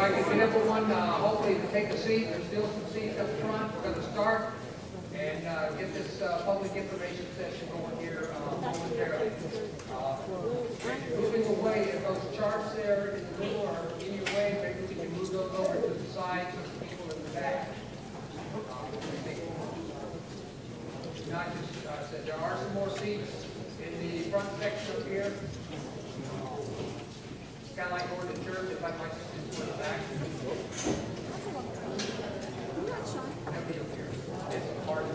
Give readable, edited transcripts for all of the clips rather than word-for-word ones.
I can get everyone, hopefully, to take a seat. There's still some seats up front. We're going to start and get this public information session going here momentarily. Moving away, if those charts there in the middle are in your way, maybe we can move those over to the side so the people in the back. Not just said there are some more seats in the front section up here. It's kind of like going to church. If I might just go to the back. Nobody up here. It's hard to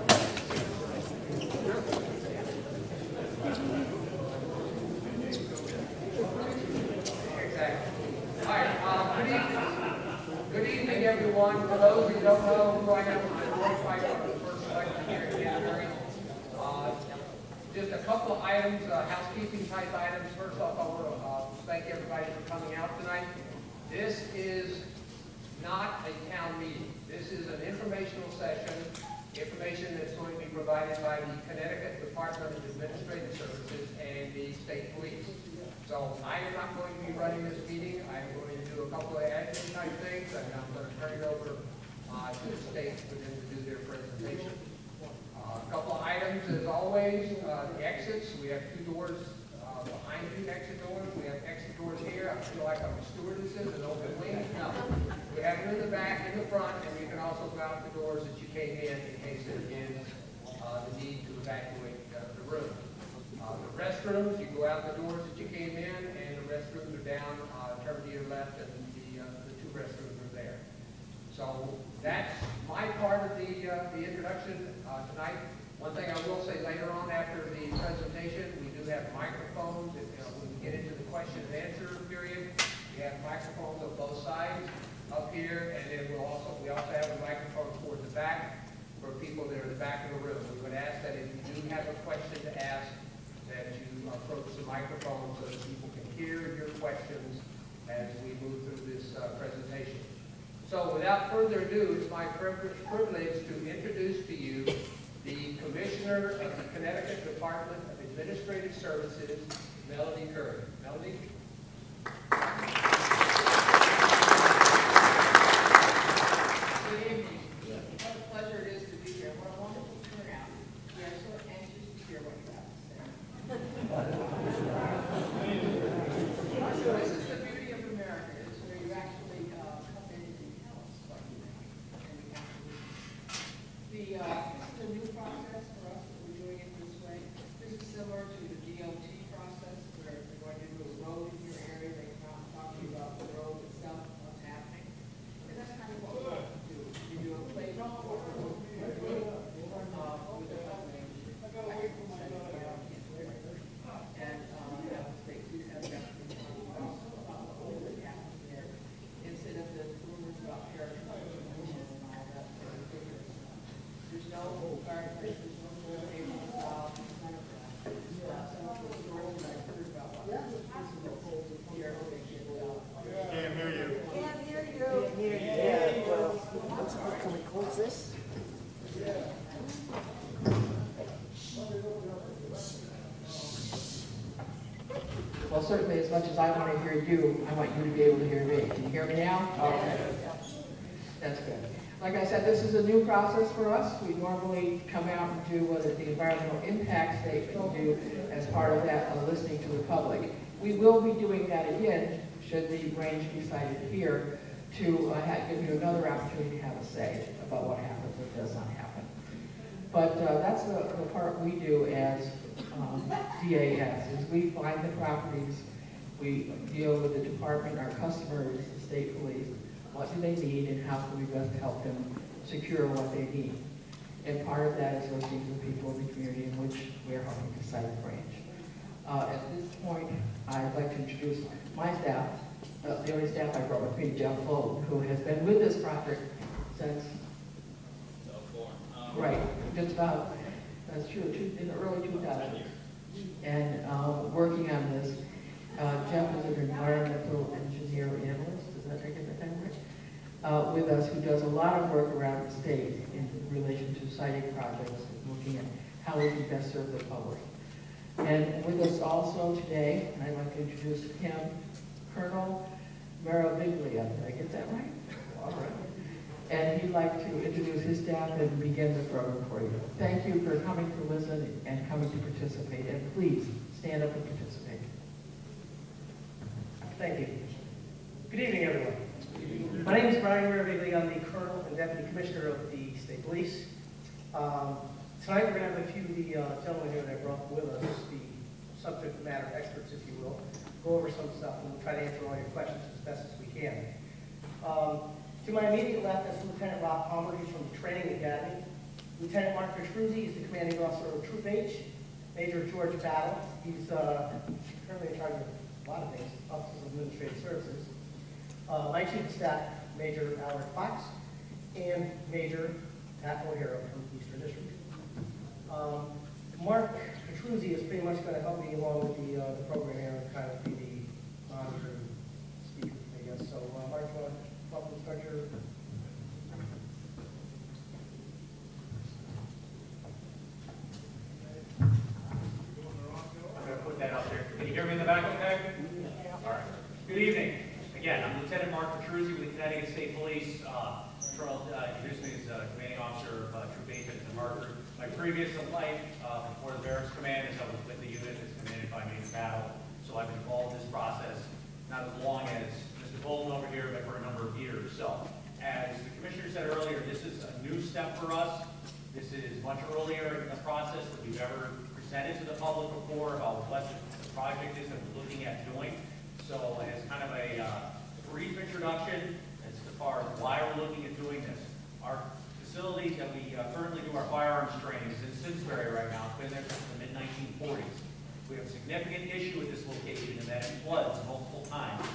exactly. All right. Good evening, everyone. For those who don't know who I am, I'm Roy Pfeiffer, the first selectman here in Canterbury. Just a couple of items, housekeeping type items. First off, I want to thank everybody for coming out tonight. This is not a town meeting. This is an informational session, information that's going to be provided by the Connecticut Department of Administrative Services and the state police. So I am not going to be running this meeting. I'm going to do a couple of admin type things, and I'm going to turn it over to the state for them to do their presentation. A couple of items, as always, the exits. We have two doors behind you, exit doors. We have exit doors here. I feel like I'm a stewardesses and open wings. No. We have them in the back, in the front, and you can also go out the doors that you came in case there is the need to evacuate the room. The restrooms, you go out the doors that you came in, and the restrooms are down, turn to your left, and the two restrooms are there. So that's my part of the introduction tonight. One thing I will say later on after the presentation, we do have microphones. When we get into the question and answer period, we have microphones on both sides up here, and then we also have a microphone towards the back for people that are in the back of the room. We would ask that if you do have a question to ask, that you approach the microphone so that people can hear your questions as we move through this presentation. So without further ado, it's my privilege to introduce to you the Commissioner of the Connecticut Department of Administrative Services, Melody Curry. Melody? Good evening. What a pleasure it is to be here. What a wonderful turnout. We are so anxious to hear what you have to say. This is the beauty of America, is where you actually come in and tell us what you think. And we have to listen. This is a new process for us that we're doing it this way. This is similar to the DOT process where they're going to do a road in your area. They come out and talk to you about the road itself, what's happening. And that's kind of what we want to do. We do a playground for the road. With the company. And they do have the opportunity also about the whole that happens there. Instead of the rumors about paratroopers and all that. There's no guard, there's no full table involved, none of that. Some of the stories that I've heard about here, they get Can't hear you. Can't hear you. Yeah, well, can we close this? Well, certainly as much as I want to hear you, I want you to be able to hear me. Can you hear me now? Okay. That's good. Like I said, this is a new process for us. We normally come out and do what the environmental impact statement do as part of that listening to the public. We will be doing that again, should the range be cited here, to give you another opportunity to have a say about what happens or does not happen. But that's the part we do as DAS, is we find the properties, we deal with the department, our customers, the state police, what do they need and how can we best help them secure what they need. And part of that is listening to the people in the community in which we are helping to cite the range. At this point, I'd like to introduce my staff. The only staff I brought with me, Jeff Lowe, who has been with this project since right, just about, that's true, in the early 2000s. And working on this, Jeff is an environmental engineer analyst, is that taking the time right? With us, who does a lot of work around the state in relation to siting projects and looking at how we can best serve the public. And with us also today, and I'd like to introduce him, Colonel Meraviglia. Did I get that right? All right. And he'd like to introduce his staff and begin the program for you. Thank you for coming to listen and coming to participate. And please, stand up and participate. Thank you. Good evening, everyone. My name is Brian Meraviglia. I'm the Colonel and Deputy Commissioner of the State Police. Tonight we're going to have a few of the gentlemen here that I brought with us, the subject matter experts, if you will, go over some stuff and we'll try to answer all your questions as best as we can. To my immediate left is Lieutenant Rob Palmer. He's from the Training Academy. Lieutenant Mark Petruzzi is the commanding officer of Troop H. Major George Battle. He's currently in charge of a lot of things, Office of Administrative Services. My Chief of Staff, Major Albert Fox, and Major Pat O'Hara from Eastern District. Mark Petruzzi is pretty much going to help me along with the program here and kind of be the monitoring speaker, I guess. So, Mark, you want to help me start your... I'm going to put that up there. Can you hear me in the back okay? All right. Good evening. Again, I'm Lieutenant Mark Petruzzi with the Connecticut State Police. Charles introduced me as Commanding Officer of Troop H at the Marker. My previous life before the Barracks Command is I was with the unit that's commanded by Major Battle. So I've been involved in this process not as long as Mr. Bolton over here, but for a number of years. So as the Commissioner said earlier, this is a new step for us. This is much earlier in the process that we've ever presented to the public before about what the project is that we're looking at doing. So as kind of a brief introduction as far as why we're looking at doing this. Our facility that we currently do our firearms training is in Simsbury right now. It's been there since the mid-1940s. We have a significant issue with this location in that it floods multiple times.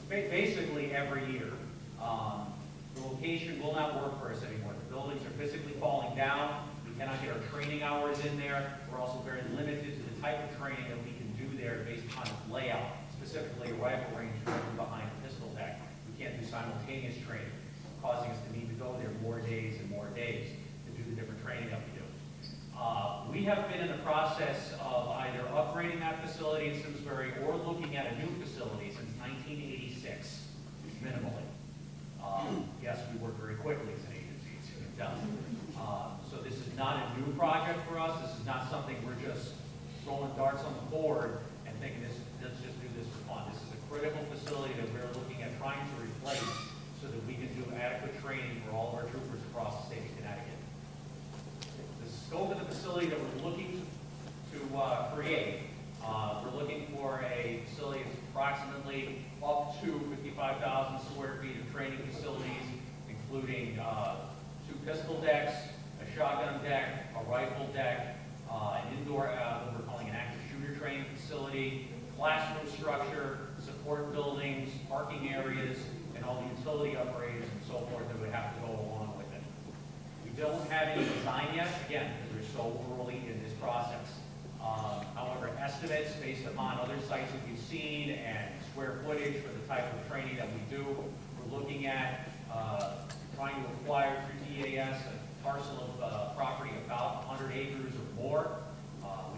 Basically every year. The location will not work for us anymore. The buildings are physically falling down. We cannot get our training hours in there. We're also very limited to the type of training that we can do there based upon its layout, specifically a rifle range behind a pistol deck. We can't do simultaneous training, causing us to need to go there more days and more days to do the different training that we do. We have been in the process of either upgrading that facility in Simsbury or looking at a new facility since 1986, minimally. Yes, we work very quickly as an agency, as you can tell. So this is not a new project for us. This is not something we're just throwing darts on the board and thinking let's just do this for fun. This is a critical facility that we're looking at trying to replace so that we can do adequate training for all of our troopers across the state of Connecticut. The scope of the facility that we're looking to create, we're looking for a facility that's approximately up to 55,000 square feet of training facilities, including 2 pistol decks, a shotgun deck, a rifle deck, an indoor, what we're calling an active shooter training facility, classroom structure, support buildings, parking areas, and all the utility upgrades and so forth that would have to go along with it. We don't have any design yet, again, because we're so early in this process. However, estimates based upon other sites that we've seen and square footage for the type of training that we do, we're looking at trying to acquire through DAS a parcel of property about 100 acres or more.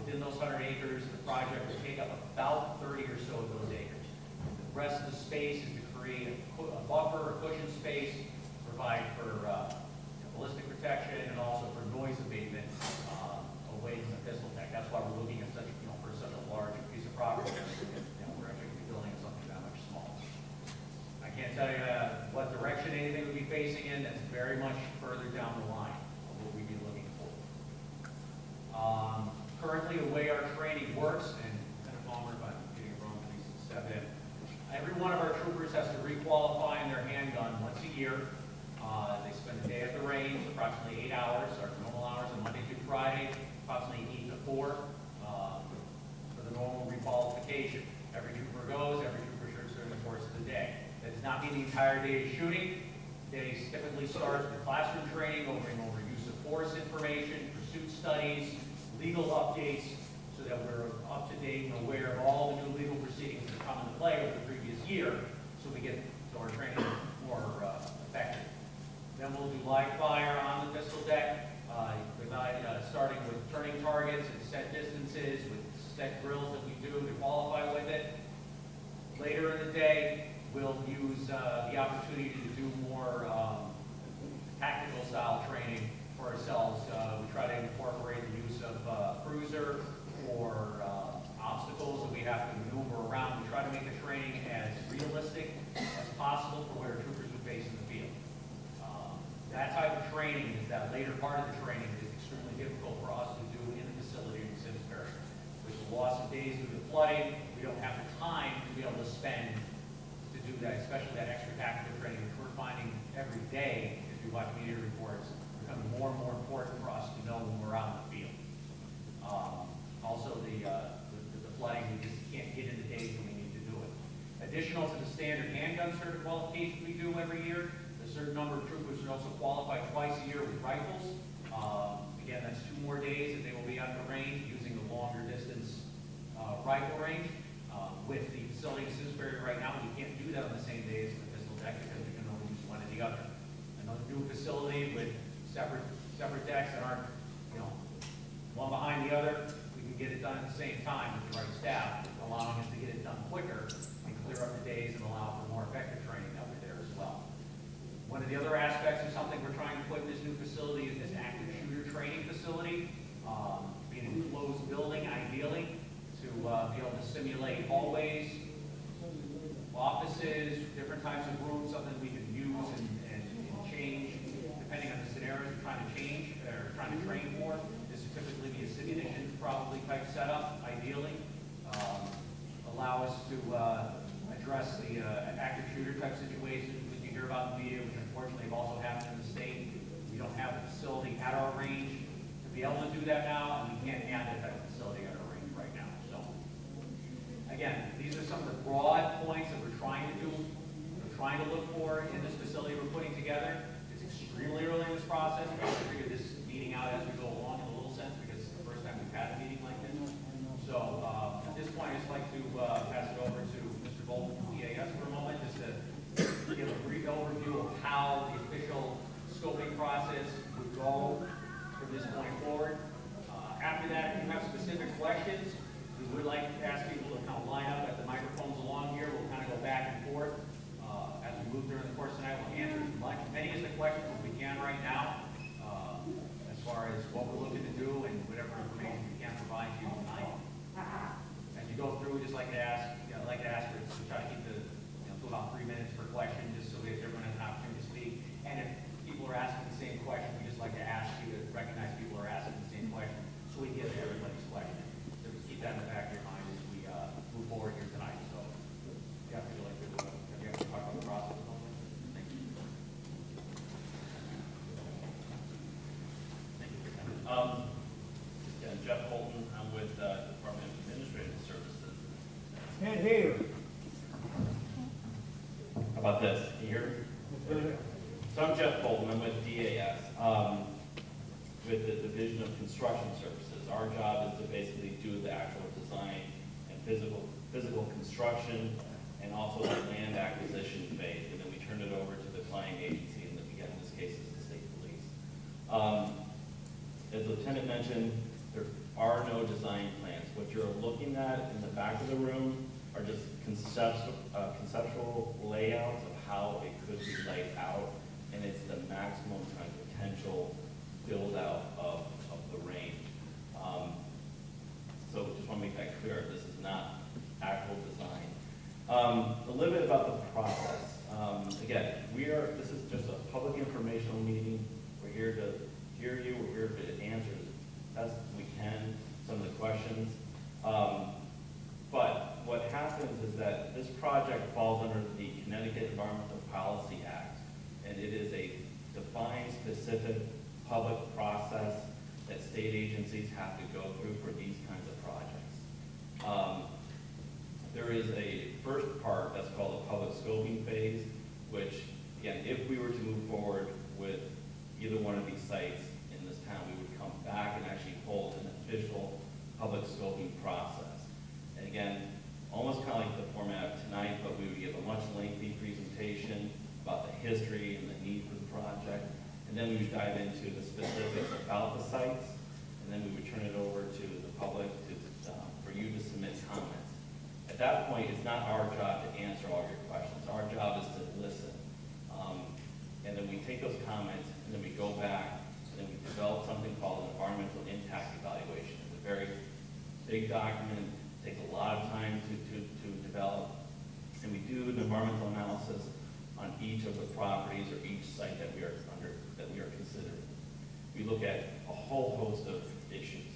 Within those 100 acres, the project will take up about 30 or so of those acres. The rest of the space is to create a buffer, a cushion space, provide for ballistic protection and also for noise abatement away from the pistol deck. That's why we're looking at such, for such a large piece of property. We're actually going to be building something that much smaller. I can't tell you what direction anything would be facing in. That's very much further down the line of what we'd be looking for. Currently, the way our training works, and Lieutenant Palmer, if I'm getting it wrong, please step in. Every one of our troopers has to requalify in their handgun once a year. They spend a day at the range, approximately 8 hours, our normal hours on Monday through Friday, approximately 8 to 4 for the normal requalification. Every trooper goes, every trooper shirts during the course of the day. That does not mean the entire day is shooting. Days typically start with classroom training, going over use of force information, pursuit studies, legal updates, so that we're up to date and aware of all the new legal proceedings that come into play over the previous year, so we get to our training more effective. Then we'll do live fire on the pistol deck, starting with turning targets and set distances with set drills that we do to qualify with it. Later in the day, We'll use the opportunity to do more tactical style training for ourselves. We try to incorporate the use of cruiser or obstacles that we have to maneuver around. We try to make the training as realistic as possible for what our troopers would face in the field. That type of training, is that later part of the training, is extremely difficult for us to do in the facility in Simsbury. With the loss of days due to flooding, we don't have the time to be able to spend to do that, especially that extra tactical training, which we're finding every day as we watch media reports, becoming more and more important for us to know when we're out in the field. Also, the flooding, we just can't get in the days when we need to do it. Additional to the standard handgun cert qualification we do every year, a certain number of troopers are also qualified twice a year with rifles. Again, that's 2 more days that they will be out the range using the longer distance rifle range. With the facility in Simsbury right now, we can't do that on the same days as the pistol deck because we can only use one or the other. Another new facility with separate decks that aren't, one behind the other, we can get it done at the same time with the right staff, allowing us to get it done quicker and clear up the days and allow for more effective training that we're there as well. One of the other aspects of something we're trying to put in this new facility is this active shooter training facility, being an enclosed building ideally, to be able to simulate hallways, offices, different types of rooms, something we can use and change depending on the scenarios we're trying to change or trying to train for. This would typically be a simulation probably type setup, ideally. Allow us to address the active shooter type situations that you hear about in the media, which unfortunately have also happened in the state. We don't have a facility at our range to be able to do that now, and we can't add that type of facility at our range right now. So, again, these are some of the broad points that we're trying to do, we're trying to look for in this facility we're putting together. It's extremely early in this process. We have to figure this meeting out as we go along in a little sense because it's the first time we've had a meeting like this. So, at this point, I'd just like to pass it over to Mr. Bolton from DAS for a moment, just to give a brief overview of how the official scoping process would go from this point forward. After that, if you have specific questions, we would like to ask people to kind of line up at the microphones along here. We'll kind of go back and forth. As we move during the course tonight, we'll answer as many as the questions as we can right now, as far as what we're looking to do and whatever information we can provide to you tonight. As you go through, we just like to ask, to try to keep to about 3 minutes per question, just so that everyone has an opportunity to speak. And if people are asking the same question, we just like to ask you to recognize people are asking the same question, so we get to everybody's question. So keep that in the back of your mind as we move forward here tonight. So, yeah, would you like to talk about the process a little bit? Thank you. Thank you for coming. Yeah, Jeff Bolton. I'm with Department of Administrative Services. Can't hear. How about this? Can you hear me? So I'm Jeff Bolton. I'm with DAS, with the Division of Construction Services. Our job is to basically do the actual design and physical construction, and also the land acquisition phase, and then we turn it over to the client agency, and again, in this case, is the state police. As Lieutenant mentioned, there are no design plans. What you're looking at in the back of the room are just conceptual layouts of how it could be laid out, and it's the maximum kind of potential build out of the range. So just want to make that clear, this is not actual design. A little bit about the process. Again, this is just a public informational meeting. We're here to hear you, we're here to answer as best we can some of the questions. But what happens is that this project falls under the Connecticut Environmental Policy Act, and it is a defined, specific public process that state agencies have to go through for these kinds of projects. There is a first part that's called the public scoping phase, which, again, if we were to move forward with either one of these sites in this town, we would come back and actually hold an official public scoping process. And again, almost kind of like the format of tonight, but we would give a much lengthy presentation about the history and the need for the project. And then we would dive into the specifics about the sites, and then we would turn it over to the public for you to submit comments. At that point, it's not our job to answer all your questions. Our job is to listen. And then we take those comments, and then we go back, and then we develop something called an environmental impact evaluation. It's a very big document, takes a lot of time to develop, and we do an environmental analysis on each of the properties or each site that we are considering. We look at a whole host of issues,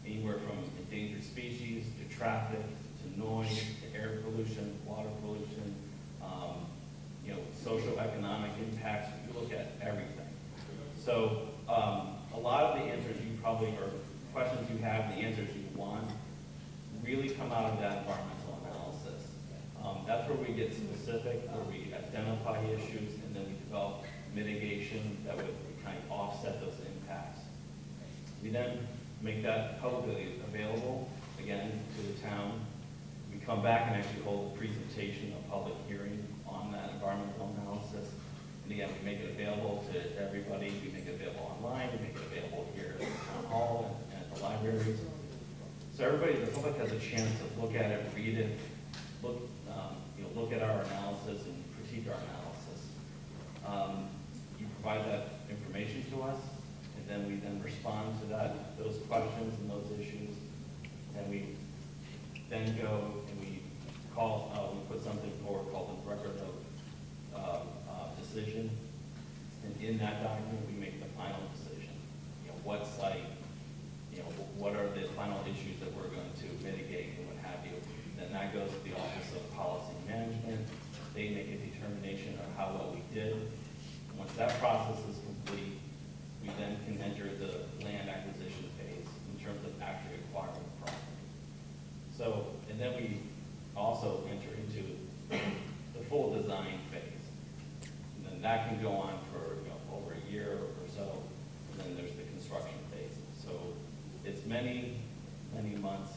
anywhere from endangered species to traffic to noise to air pollution, water pollution, socioeconomic impacts. We look at everything. So a lot of the answers you probably, or questions you have, the answers you want, really come out of that environmental analysis. That's where we get specific, where we identify issues, and then we develop mitigation that would kind of offset those impacts. We then make that publicly available, again, to the town. We come back and actually hold a presentation, a public hearing on that environmental analysis. And again, we make it available to everybody. We make it available online. We make it available here at the town hall and at the libraries. So everybody, the public has a chance to look at it, read it, look at our analysis and critique our analysis. You provide that information to us, and then we then respond to those questions and those issues. And we then go and we put something forward called the record of decision. And in that document, we make the final decision. What site, what are the final issues that we're going to mitigate and what have you. Then that goes to the Office of Policy Management. They make a determination of how well we did. Once that process is complete, we then can enter the land acquisition phase in terms of actually acquiring the property. So, and then we also enter into the full design phase. And then that can go on for over a year or so. And then there's the construction phase. So it's many, many months,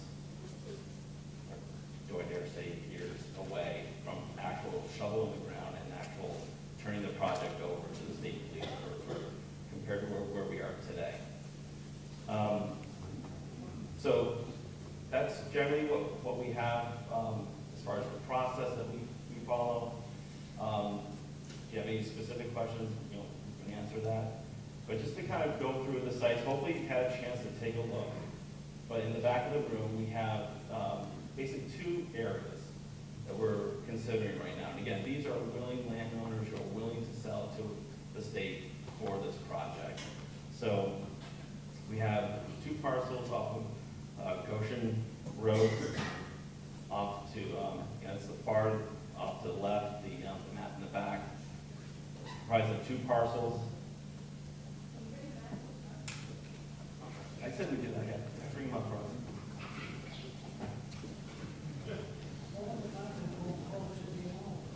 do I dare say years, away from actual shovel in the ground and actual turning the project over to the state police compared to where we are today. So that's generally what we have as far as the process that we follow. If you have any specific questions, we can answer that. But just to kind of go through the sites, hopefully you've had a chance to take a look. But in the back of the room, we have basically two areas that we're considering right now. And again, these are willing landowners who are willing to sell to the state for this project. So we have two parcels off of Goshen Road, off to, it's the far off to the left, the map in the back. It's comprised of two parcels. I said we did that, yeah. Bring them up front.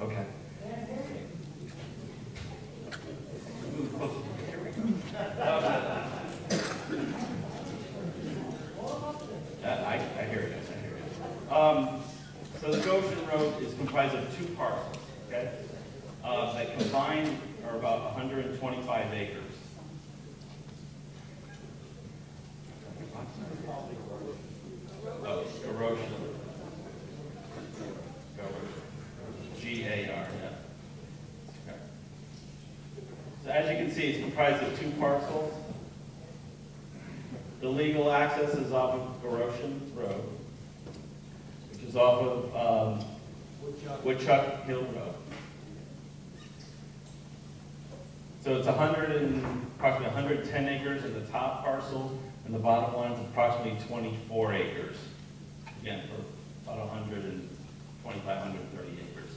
Okay. I hear you guys, I hear you. So the Goshen Road is comprised of two parcels, okay? That combined are about 125 acres. Oh, erosion. G-A-R, yeah. Okay. So as you can see, it's comprised of two parcels. The legal access is off of Goshen Road, which is off of Woodchuck Hill Road. So it's approximately 110 acres in the top parcel, and the bottom one is approximately 24 acres. Again, for about 125, 130 acres.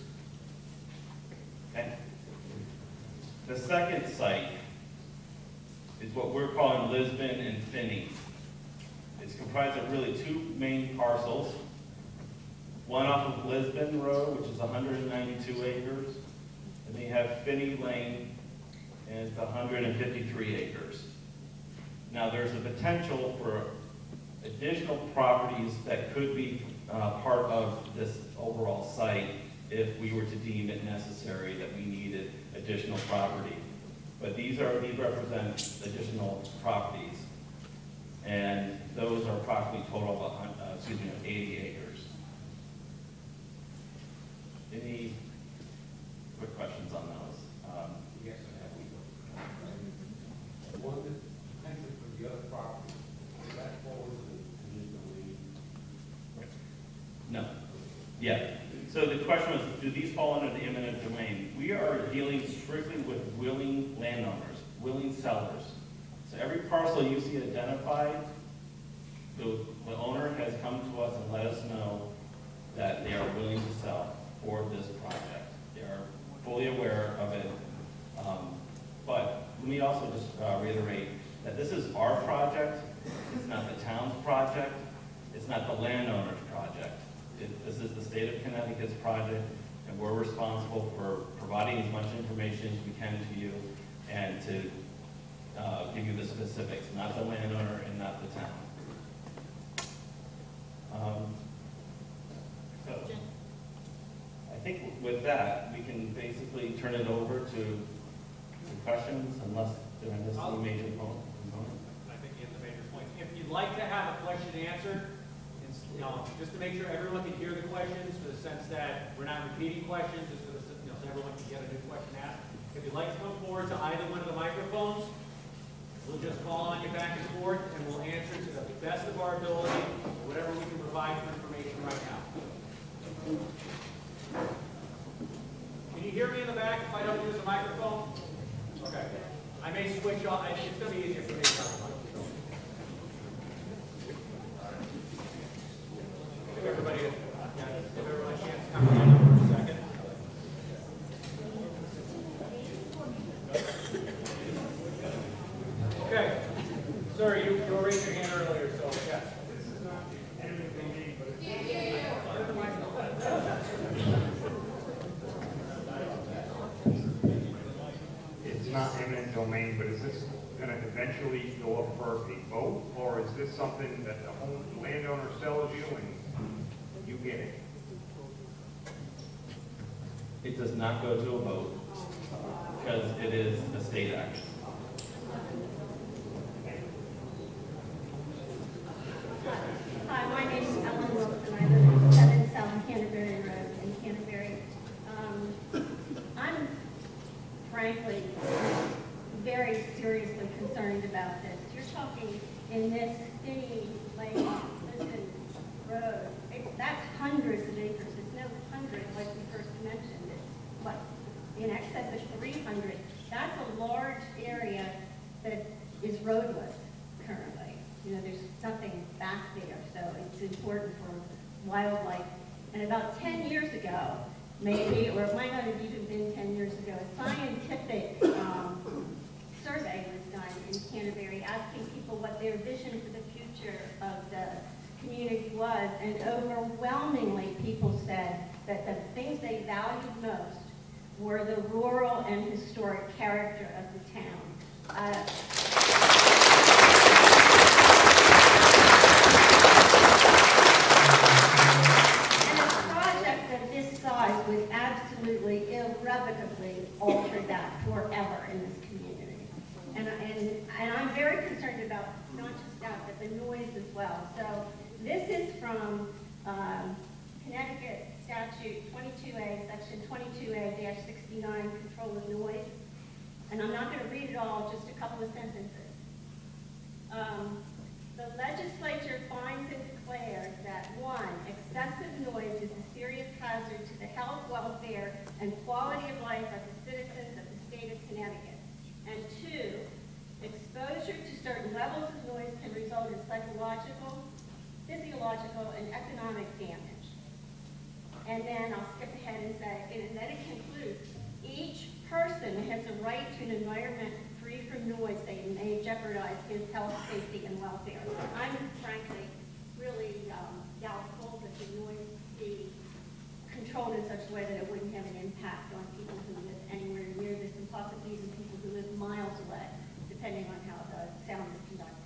Okay? The second site is what we're calling Lisbon and Finney. It's comprised of really two main parcels. One off of Lisbon Road, which is 192 acres, and then you have Finney Lane, and it's 153 acres. Now, there's a potential for additional properties that could be part of this overall site if we were to deem it necessary that we needed additional property. But these represent additional properties, and those are approximately total of 80 acres. Yeah, so the question was, do these fall under the eminent domain? We are dealing strictly with willing landowners, willing sellers. So every parcel you see identified, the owner has come to us and let us know that they are willing to sell for this project. They are fully aware of it. But let me also just reiterate that this is our project. It's not the town's project. It's not the landowner's project. This is the state of Connecticut's project, and we're responsible for providing as much information as we can to you and to give you the specifics, not the landowner and not the town. So I think with that, we can basically turn it over to questions, unless there are any major components. I think you hit the major points. If you'd like to have a question answered, just to make sure everyone can hear the questions, for the sense that we're not repeating questions, just so, so everyone can get a new question asked. If you'd like to come forward to either one of the microphones, we'll just call on you back and forth, and we'll answer to the best of our ability, whatever we can provide for information right now. Can you hear me in the back if I don't use a microphone? Okay. I may switch off. It's going to be easier for me to talk about it. Give everybody a chance to come in for a second. Okay. Sir, you raised your hand earlier, so yes. This is not eminent domain, but it's not eminent domain, but is this going to eventually go up for a vote, or is this something that the landowner sells you and you get it? It does not go to a vote because it is a state action. Hi, my name is Ellen Wilson. I live at 7 South Canterbury Road in Canterbury. I'm frankly very seriously concerned about this. You're talking in this skinny, like, Lisbon Road. That's hundreds of acres. It's no hundred like we first mentioned. It's what, in excess of 300. That's a large area that is roadless currently. You know, there's nothing back there, so it's important for wildlife. And about 10 years ago, maybe, or it might not have even been 10 years ago, a scientific survey was done in Canterbury asking people what their vision for the future of the community was, and overwhelmingly people said that the things they valued most were the rural and historic character of the town. Would absolutely, irrevocably alter that forever in this community. And I'm very concerned about not just that, but the noise as well. So this is from Connecticut Statute 22A, Section 22A-69, Control of Noise. And I'm not going to read it all, just a couple of sentences. The legislature finds and declares that 1, excessive noise is a serious hazard to the health, welfare, and quality of life of the citizens of the state of Connecticut. And 2, exposure to certain levels of noise can result in psychological, physiological, and economic damage. And then I'll skip ahead and say, and then it concludes, each person has a right to an environment free from noise that may jeopardize his health, safety, and welfare. I'm frankly really doubtful that the noise be controlled in such a way that it wouldn't have an impact on people who live anywhere near this, and possibly even people who live miles away, depending on how the sound is conducted.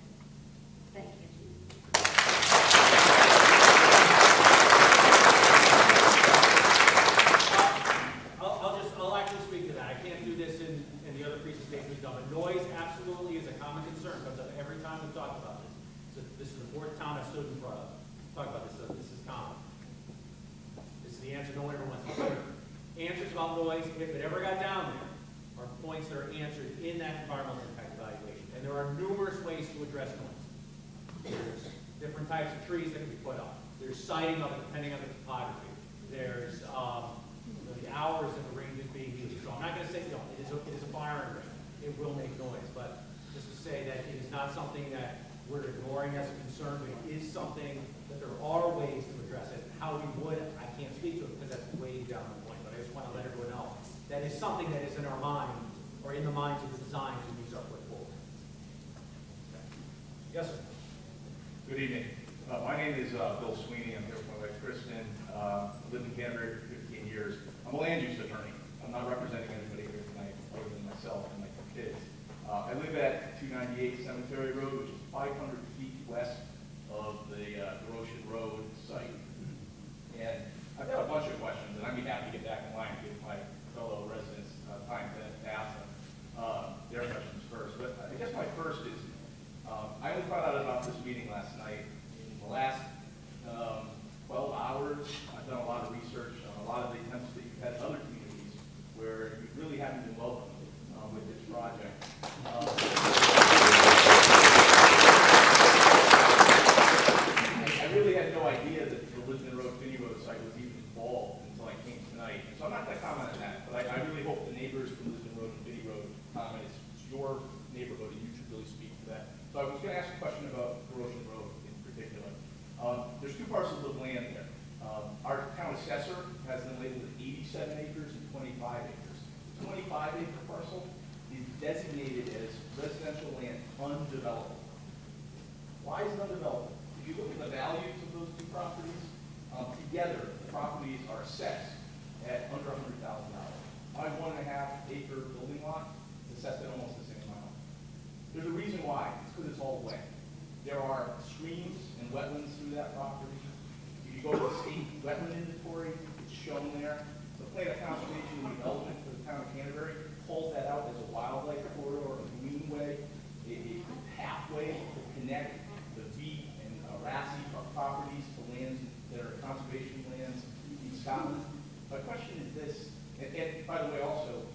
Thank you. I'll actually speak to that. I can't do this in the other presentations we've done, but noise absolutely is a common concern. Comes up every time we've talked about this. So this is the 4th town I've stood in front of. Talk about this, so this is common. This is the answer no one ever wants to hear. Answers about noise, if it ever got down there, are points that are answered in that environmental impact evaluation. And there are numerous ways to address noise. There's different types of trees that can be put up. There's sighting of it depending on the topography. there's the hours that the range is being used. So I'm not going to say, it is a firing range. It will make noise, but just to say that it is not something that we're ignoring as a concern, but it is something that there are ways to address it. How we would, I can't speak to it because that's way down the point, but I just want to let everyone know that is something that is in our mind, or in the minds of the designers when we start putting forward. Okay. Yes, sir. Good evening. My name is Bill Sweeney. I'm here with my wife, Kristen. Lived in Canterbury for 15 years. I'm a land use attorney. I'm not representing anybody here tonight other than myself and my two kids. I live at 298 Cemetery Road, which is 500 feet west of the Goshen Road site. And I've got a bunch of questions, and I'd be happy to get back in line and give my fellow residents time to ask them their questions first. But I guess my first is, I only found out about this meeting last night. In the last 12 hours, I've done a lot of research on a lot of the attempts that you've had in other communities where you really haven't been welcomed with this project. I really had no idea that the Lisbon Road, Finney Road site was even involved until I came tonight. So I'm not going to comment on that, but I really hope the neighbors from Lisbon Road and Finney Road comment. It's your neighborhood, and you should really speak to that. So I was going to ask a question about Goshen Road in particular. There's two parcels of land there. Our town assessor has them labeled as 87 acres and 25 acres. The 25-acre parcel is designated as residential land undeveloped. Why is it undeveloped? If you look at the values of those two properties, together the properties are assessed at under $100,000. My 1.5-acre building lot is assessed at almost the same amount. There's a reason why. It's because it's all wet. There are streams and wetlands through that property. If you go to the state wetland inventory, it's shown there. The Plan of Conservation and Development for the town of Canterbury calls that out as a wildlife corridor, a greenway, a pathway to connect the beet and grassy properties to lands that are conservation lands in Scotland. My question is this, and by the way also,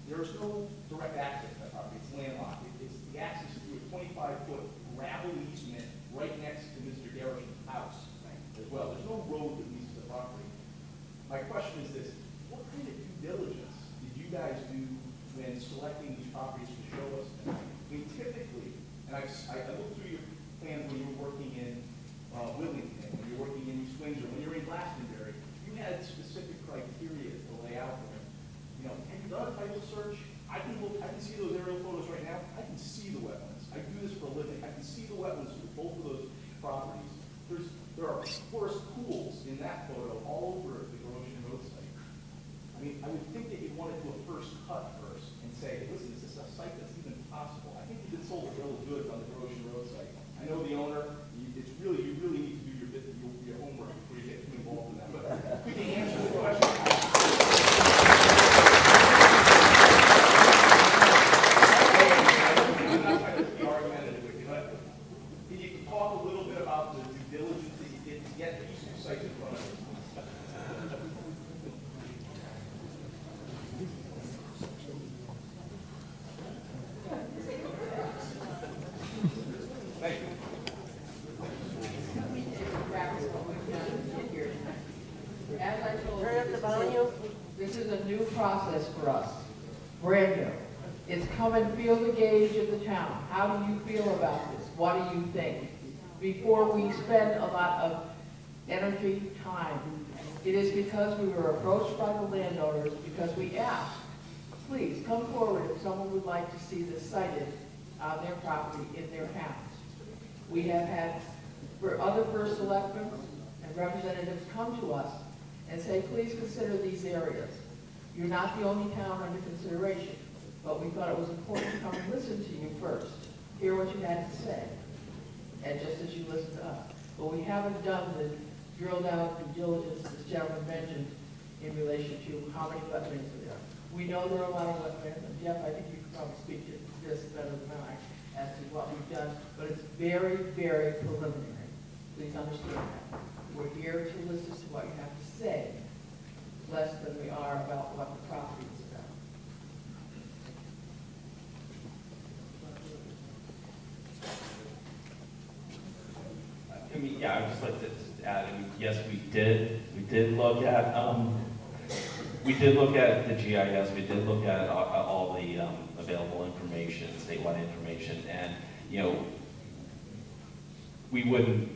there is no direct access to that property. It's landlocked. It's the access through a 25-foot gravel easement right next to Mr. Garish's house as well. There's no road that leads to the property. My question is this, what kind of due diligence did you guys do when selecting these properties to show us? I mean, typically, and I looked through your plans when you were working in Wilmington, when you were working in East Windsor, when you were in Glastonbury, you had specific criteria to lay out there. You know, have you done a title search? I can see those aerial photos right now. I can see the wetlands. I do this for a living. I can see the wetlands for both of those properties. There are forest pools in that photo all over the Goshen Road site. I mean, I would think that you'd want to do a first cut first and say, listen, is this a site that's even possible? I think you've been sold a bill of goods on the Goshen Road site. I know the owner. You really need to do your homework before you get too involved in that. But could you answer the question? I'm not trying to be argumentative with you, but can you talk a little bit about the due diligence that you did to get these two sites in front of you? Thank you. As I told Turn up the volume. you, this is a new process for us, brand new. It's come and feel the gauge of the town. How do you feel about this? What do you think? Before we spend a lot of energy, time, it is because we were approached by the landowners, because we asked, please come forward if someone would like to see this sited on their property in their towns. We have had other first selectmen and representatives come to us and say, please consider these areas. You're not the only town under consideration, but we thought it was important to come and listen to you first, hear what you had to say, and just as you listened to us. But we haven't done the drill down due diligence this gentleman mentioned in relation to how many wetlands there are. We know there are a lot of wetlands, and Jeff, I think you can probably speak to this better than I as to what we've done, but it's very, very preliminary. Please understand that. We're here to listen to what you have to say, less than we are about what the property is about. I mean, yeah, I'd just like to Yes, we did. We did look at the GIS. We did look at all the available information, statewide information, and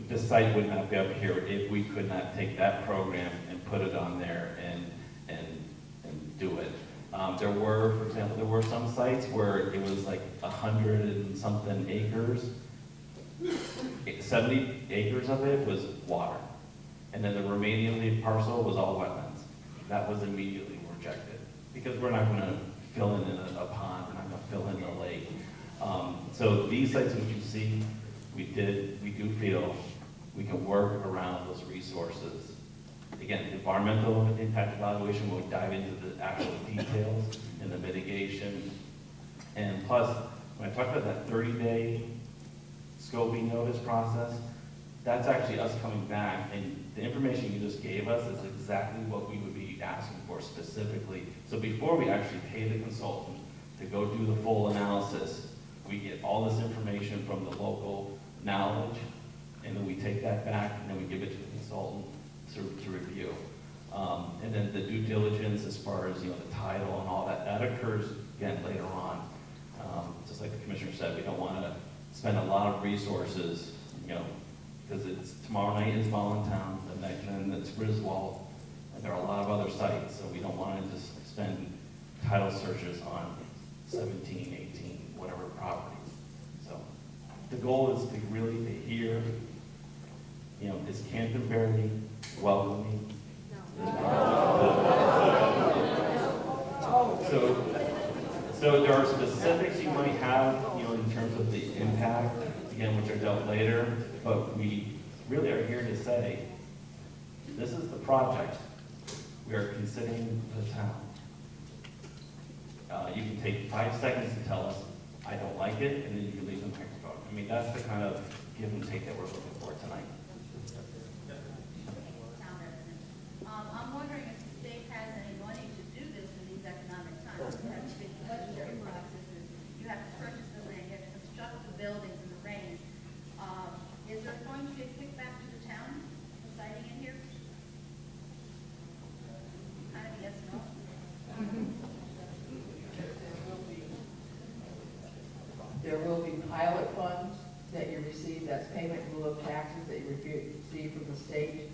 the site would not be up here if we could not take that program and put it on there and do it. There were, for example, some sites where it was like 100 and something acres. 70 acres of it was water. And then the remaining parcel was all wetlands. That was immediately rejected because we're not going to fill in a pond, we're not going to fill in a lake. So these sites that you see, we do feel we can work around those resources. Again, the environmental impact evaluation will dive into the actual details and the mitigation. And plus, when I talk about that 30-day scoping notice process, that's actually us coming back, and the information you just gave us is exactly what we would be asking for specifically. So before we actually pay the consultant to go do the full analysis, we get all this information from the local knowledge, and then we take that back, and then we give it to the consultant to review. And then the due diligence as far as the title and all that occurs again later on. Just like the commissioner said, we don't want to spend a lot of resources, because it's tomorrow night is Voluntown, then it's Griswold, and there are a lot of other sites, so we don't want to just spend title searches on 17, 18, whatever properties. So the goal is to really hear, is Canterbury welcoming? So there are specifics you might have, in terms of the impact, again, which are dealt later, but we really are here to say, this is the project we are considering for the town. You can take 5 seconds to tell us, I don't like it, and then you can leave the microphone. I mean, that's the kind of give and take that we're looking for tonight. I'm wondering if the state has any money to do this in these economic times. You have big budgetary processes. You have to purchase the land. You have to construct the buildings in the rain. Is there going to be a kickback to the town for siting in here? Kind of a yes, no? There will be pilot funds that you receive, that's payment in lieu of taxes that you receive from the state.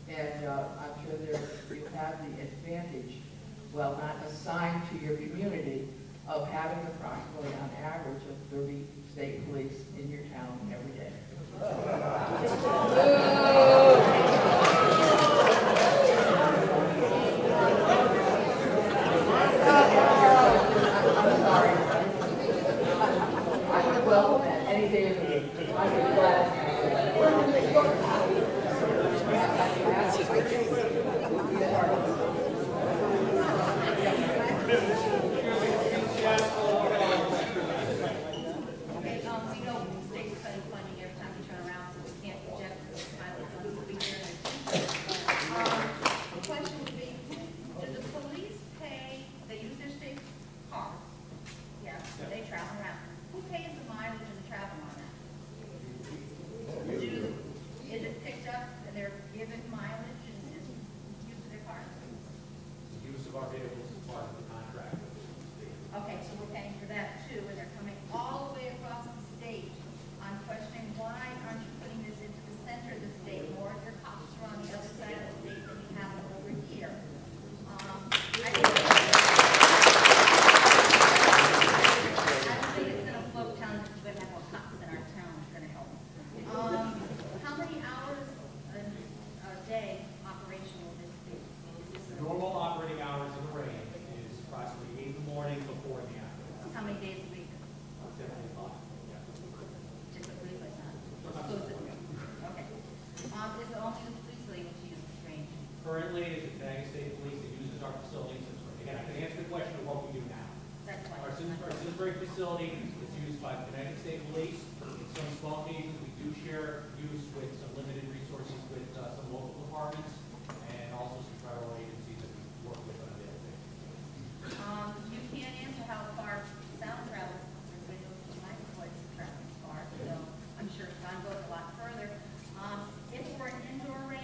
And I'm sure you have the advantage, well, not assigned to your community, of having approximately on average of 30 state police in your town every day. I'm sorry. I would welcome that any day of the week. I would be glad. Okay, we know the state's cutting funding every time we turn around, so we can't project the pilot funds will be here next year. The question would be, do the police pay, they use their state car? Yeah, they travel around. Who pays the mileage and the travel on that? Is it picked up and they're given mileage and use of their cars? The use of our vehicles is part of the contract. Okay, so we're paying for that too, and they're coming all the way across the state. I'm questioning, why aren't you putting this into the center of the state? More of your cops are on the other side of the state than you have them over here. I don't think it's gonna float town, because we have more cops in our town, it's gonna help. How many hours a day operational will this be? Normal operating hours in the rain is approximately 8 in the morning to 4 in the afternoon. How many days a week? Typically 5. Yeah. Typically, but not exclusively. Okay. Is it only the police able to use this range? Currently, it's the Connecticut State Police that uses our facilities. Again, I can answer the question of what we do now. That's why. Our Simsbury facility is used by the Connecticut State Police. In some small cases, we do share use with some limited resources with some local departments and also some federal agencies that we work with on a daily basis. You can't answer how far sound travels. Everybody knows my voice travels far, so I'm sure John goes a lot further. If we're an indoor range,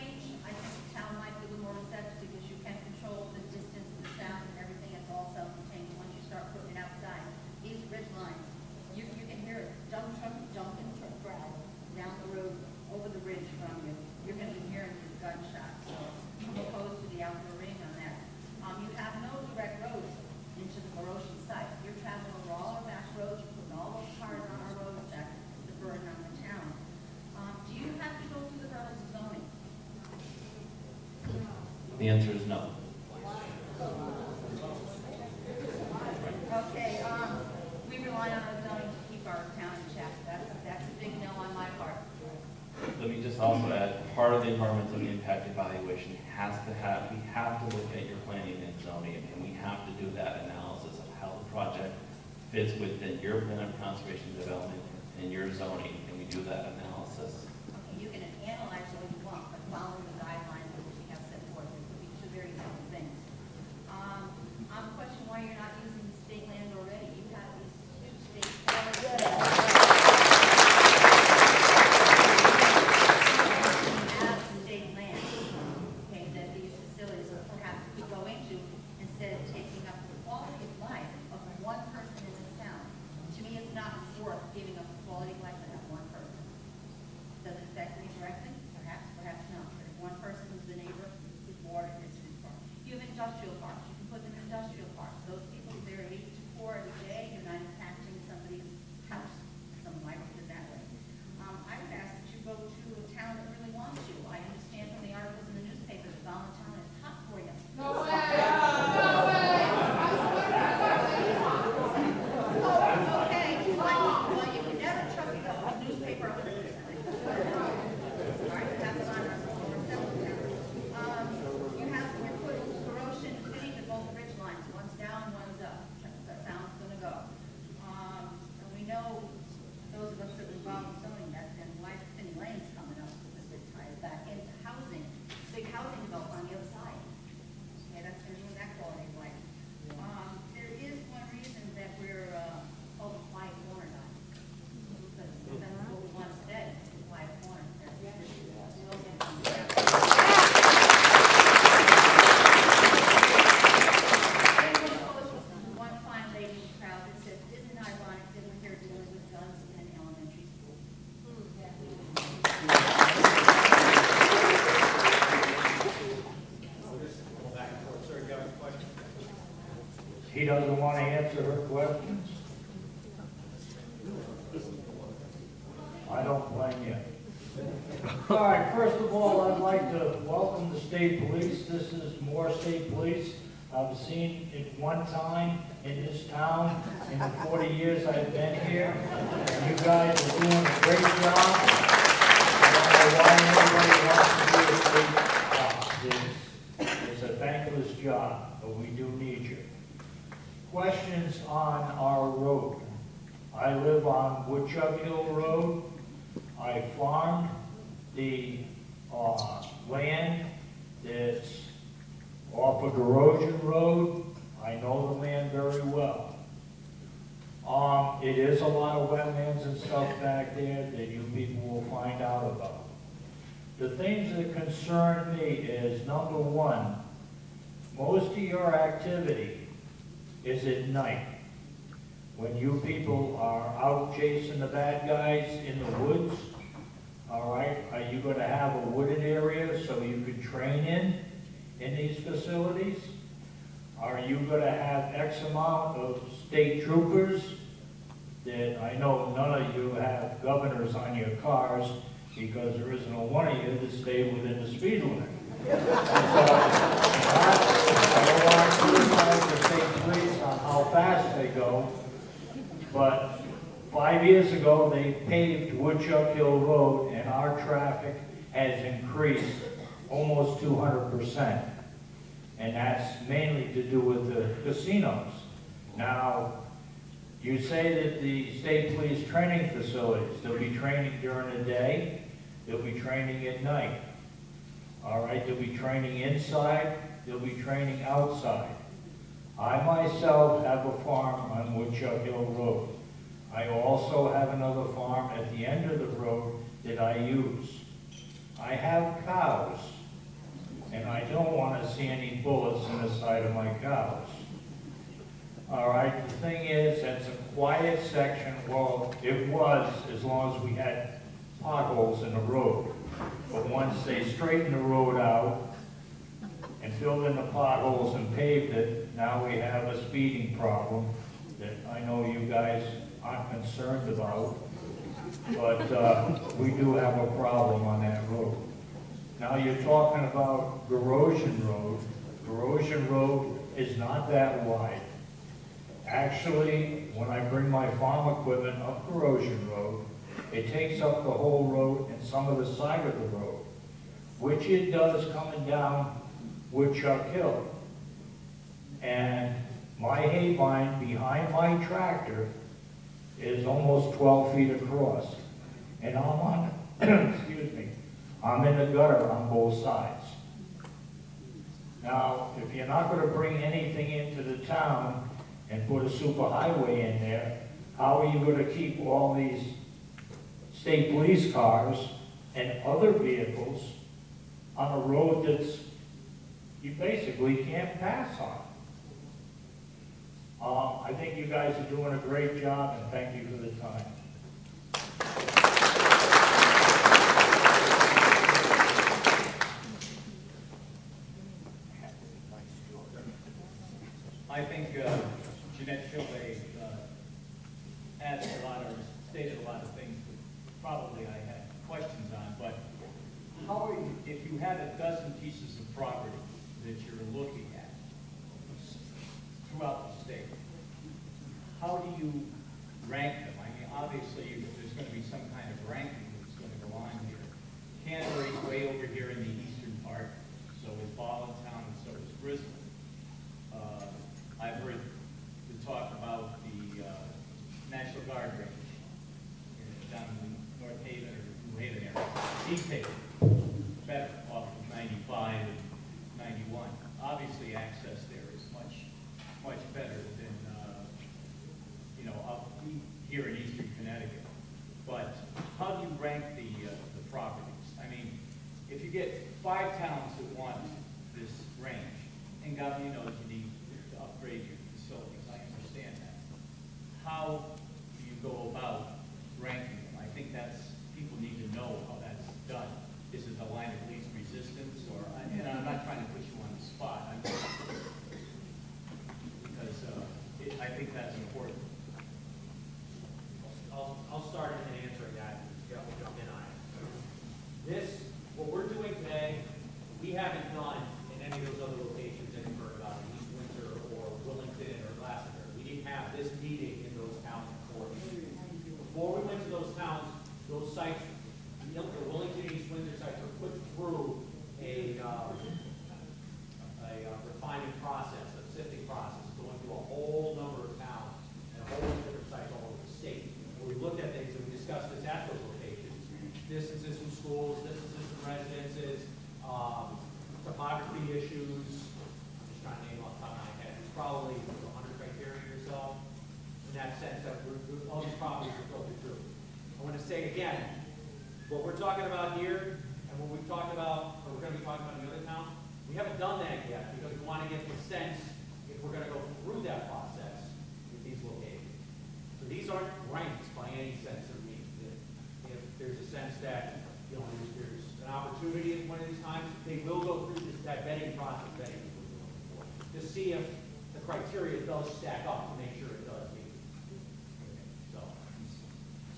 The answer is no. Okay, we rely on our zoning to keep our town in check. That's a big no on my part. Let me just also add, part of the environmental impact evaluation we have to look at your planning and zoning, and we have to do that analysis of how the project fits within your plan of conservation development and your zoning, and we do that analysis. Okay, you can analyze all you want, but following the guidelines that we have set forth, it could be two very different things. I'm questioning why you're not using state land already. You have these huge state forests. State land, okay, that these facilities perhaps could go into instead of taking up the quality of life of one person in this town. To me, it's not worth giving up the quality of life of that one person. Does it affect me directly? Perhaps, perhaps not. But if one person who's the neighbor, his water, his food farm. You have industrial parks. You can put them in industrial parks. Those people, they're 8 to 4 every day. You're not impacting somebody's house. Some might put it that way. I would ask that you go to a town that really wants you. I understand from the articles in the newspaper that Valentine is hot for you. No way! Okay, well, you can never trust the newspaper 100%. All right, that's on our several towns. You're putting corrosion and fitting to both ridge lines. One's down, one's up. That's how it's gonna go. And we know, those of us that were involved in zoning, that then Wide Finney Lane's coming up because it ties back into housing, big housing development on the other side. Okay, that's gonna ruin that quality of life. There is one reason that we're, called the quiet corner now. Because that's what we want to stay, the quiet corner. One fine lady in the crowd that said, isn't it ironic that we're here dealing with guns in elementary school? He doesn't want to answer her questions. I don't blame you. All right, first of all, I'd like to welcome the state police. This is more state police I've seen at one time in this town in the 40 years I've been here. And you guys are doing a great job. I don't know why everybody wants to do a state job. It's a thankless job, but we do need you. Questions on our road. I live on Woodchuck Hill Road. I farmed the land that's off of Erosion Road. I know the land very well. It is a lot of wetlands and stuff back there that you people will find out about. The things that concern me is, number one, most of your activity is at night. When you people are out chasing the bad guys in the woods, all right, are you going to have a wooded area so you can train in these facilities? Are you going to have X amount of state troopers that I know none of you have governors on your cars because there isn't a one of you that stay within the speed limit. So, I don't want to criticize the state police on how fast they go, but 5 years ago they paved Woodchuck Hill Road and our traffic has increased almost 200%. And that's mainly to do with the casinos. Now, you say that the state police training facilities, they'll be training during the day, they'll be training at night. All right, they'll be training inside, they'll be training outside. I myself have a farm on Woodchuck Hill Road. I also have another farm at the end of the road that I use. I have cows, and I don't want to see any bullets in the side of my cows. All right, the thing is, that's a quiet section. Well, it was as long as we had potholes in the road. But once they straightened the road out and filled in the potholes and paved it, now we have a speeding problem that I know you guys aren't concerned about. But we do have a problem on that road. Now you're talking about Erosion Road. Erosion Road is not that wide. Actually, when I bring my farm equipment up Erosion Road, it takes up the whole road and some of the side of the road, which it does coming down Woodchuck Hill. And my hay line behind my tractor is almost 12 feet across. And I'm on, excuse me, I'm in the gutter on both sides. Now, if you're not going to bring anything into the town and put a superhighway in there, how are you going to keep all these state police cars and other vehicles on a road that's you basically can't pass on? I think you guys are doing a great job, and thank you for the time. I think Jeanette Chilway asked a lot or stated a lot of things that probably I had questions on, but how are you, if you had a dozen pieces of property that you're looking at throughout the state, how do you rank them? I mean, obviously, there's going to be some kind of ranking that's going to go on here. Canterbury's way over here in the eastern part, so is Ballintown, and so is Bristol. I've heard the talk about the National Guard range down in North Haven or New Haven area. East Haven, better off of 95 and 91. Obviously, access there is much better than up here in eastern Connecticut. But how do you rank the properties? I mean, if you get 5 towns that want this range, and God knows you need to upgrade your facilities, I understand that. How do you go about ranking them? I think people need to know how that's done. Is it the line of least resistance, or, and I'm not trying to put you on the spot, because I think that's important. I'll start in answering that, and Jeff will jump in on it. What we're doing today, we haven't done in any of those other locations that you've heard about, in East Windsor or Willington or Glastonbury. We didn't have this meeting in those towns before. Before we went to those towns, those sites, the Willington and East Windsor sites were put through a refining process, a sifting process, going through a whole number of towns and a whole bunch of different sites all over the state. We looked at things and we discussed this at those locations. Distances from schools, distances from residences, topography issues. I'm just trying to name off the top of my head. It's probably 100 criteria or so. In that sense, that all these properties are filtered through. I want to say again, what we're talking about here and what we've talked about, or we're going to be talking about in the other town, we haven't done that yet because we want to get the sense if we're going to go through that process with these locations. So these aren't ranked by any sense of meaning. If there's a sense that there's an opportunity at one of these times, they will go through that vetting process, to see if the criteria does stack up, to make sure it does meet. So,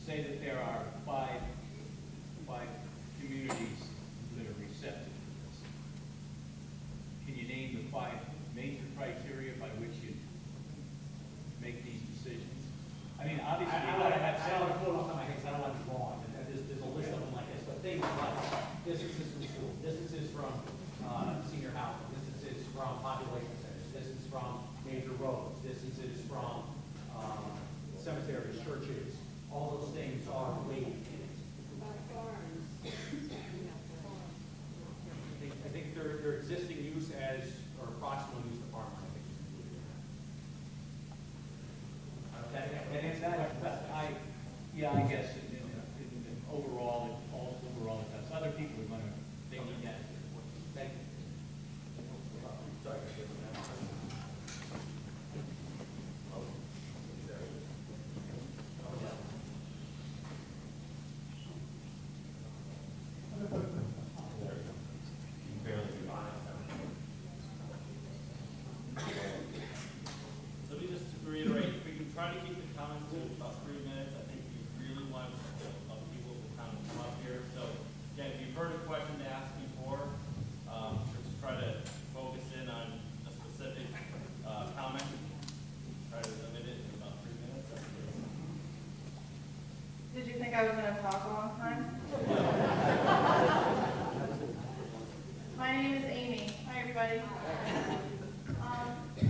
say that there are five communities that are receptive to this. Can you name the 5 major criteria by which you make these decisions? I mean, obviously, I don't want to quote off my head because I don't want to be wrong. And there's a list of them like this, but things like distances from schools, distances from senior housing, distances from population centers, distance from major roads, distances from cemeteries, churches. All those things are weighed in it. I think their existing use or proximal use of farmland. I guess overall, it does. Other people are going to, they need that. Thank you. Sorry. Let me just reiterate, if we can try to keep the comments to about 3 minutes, I think we really want to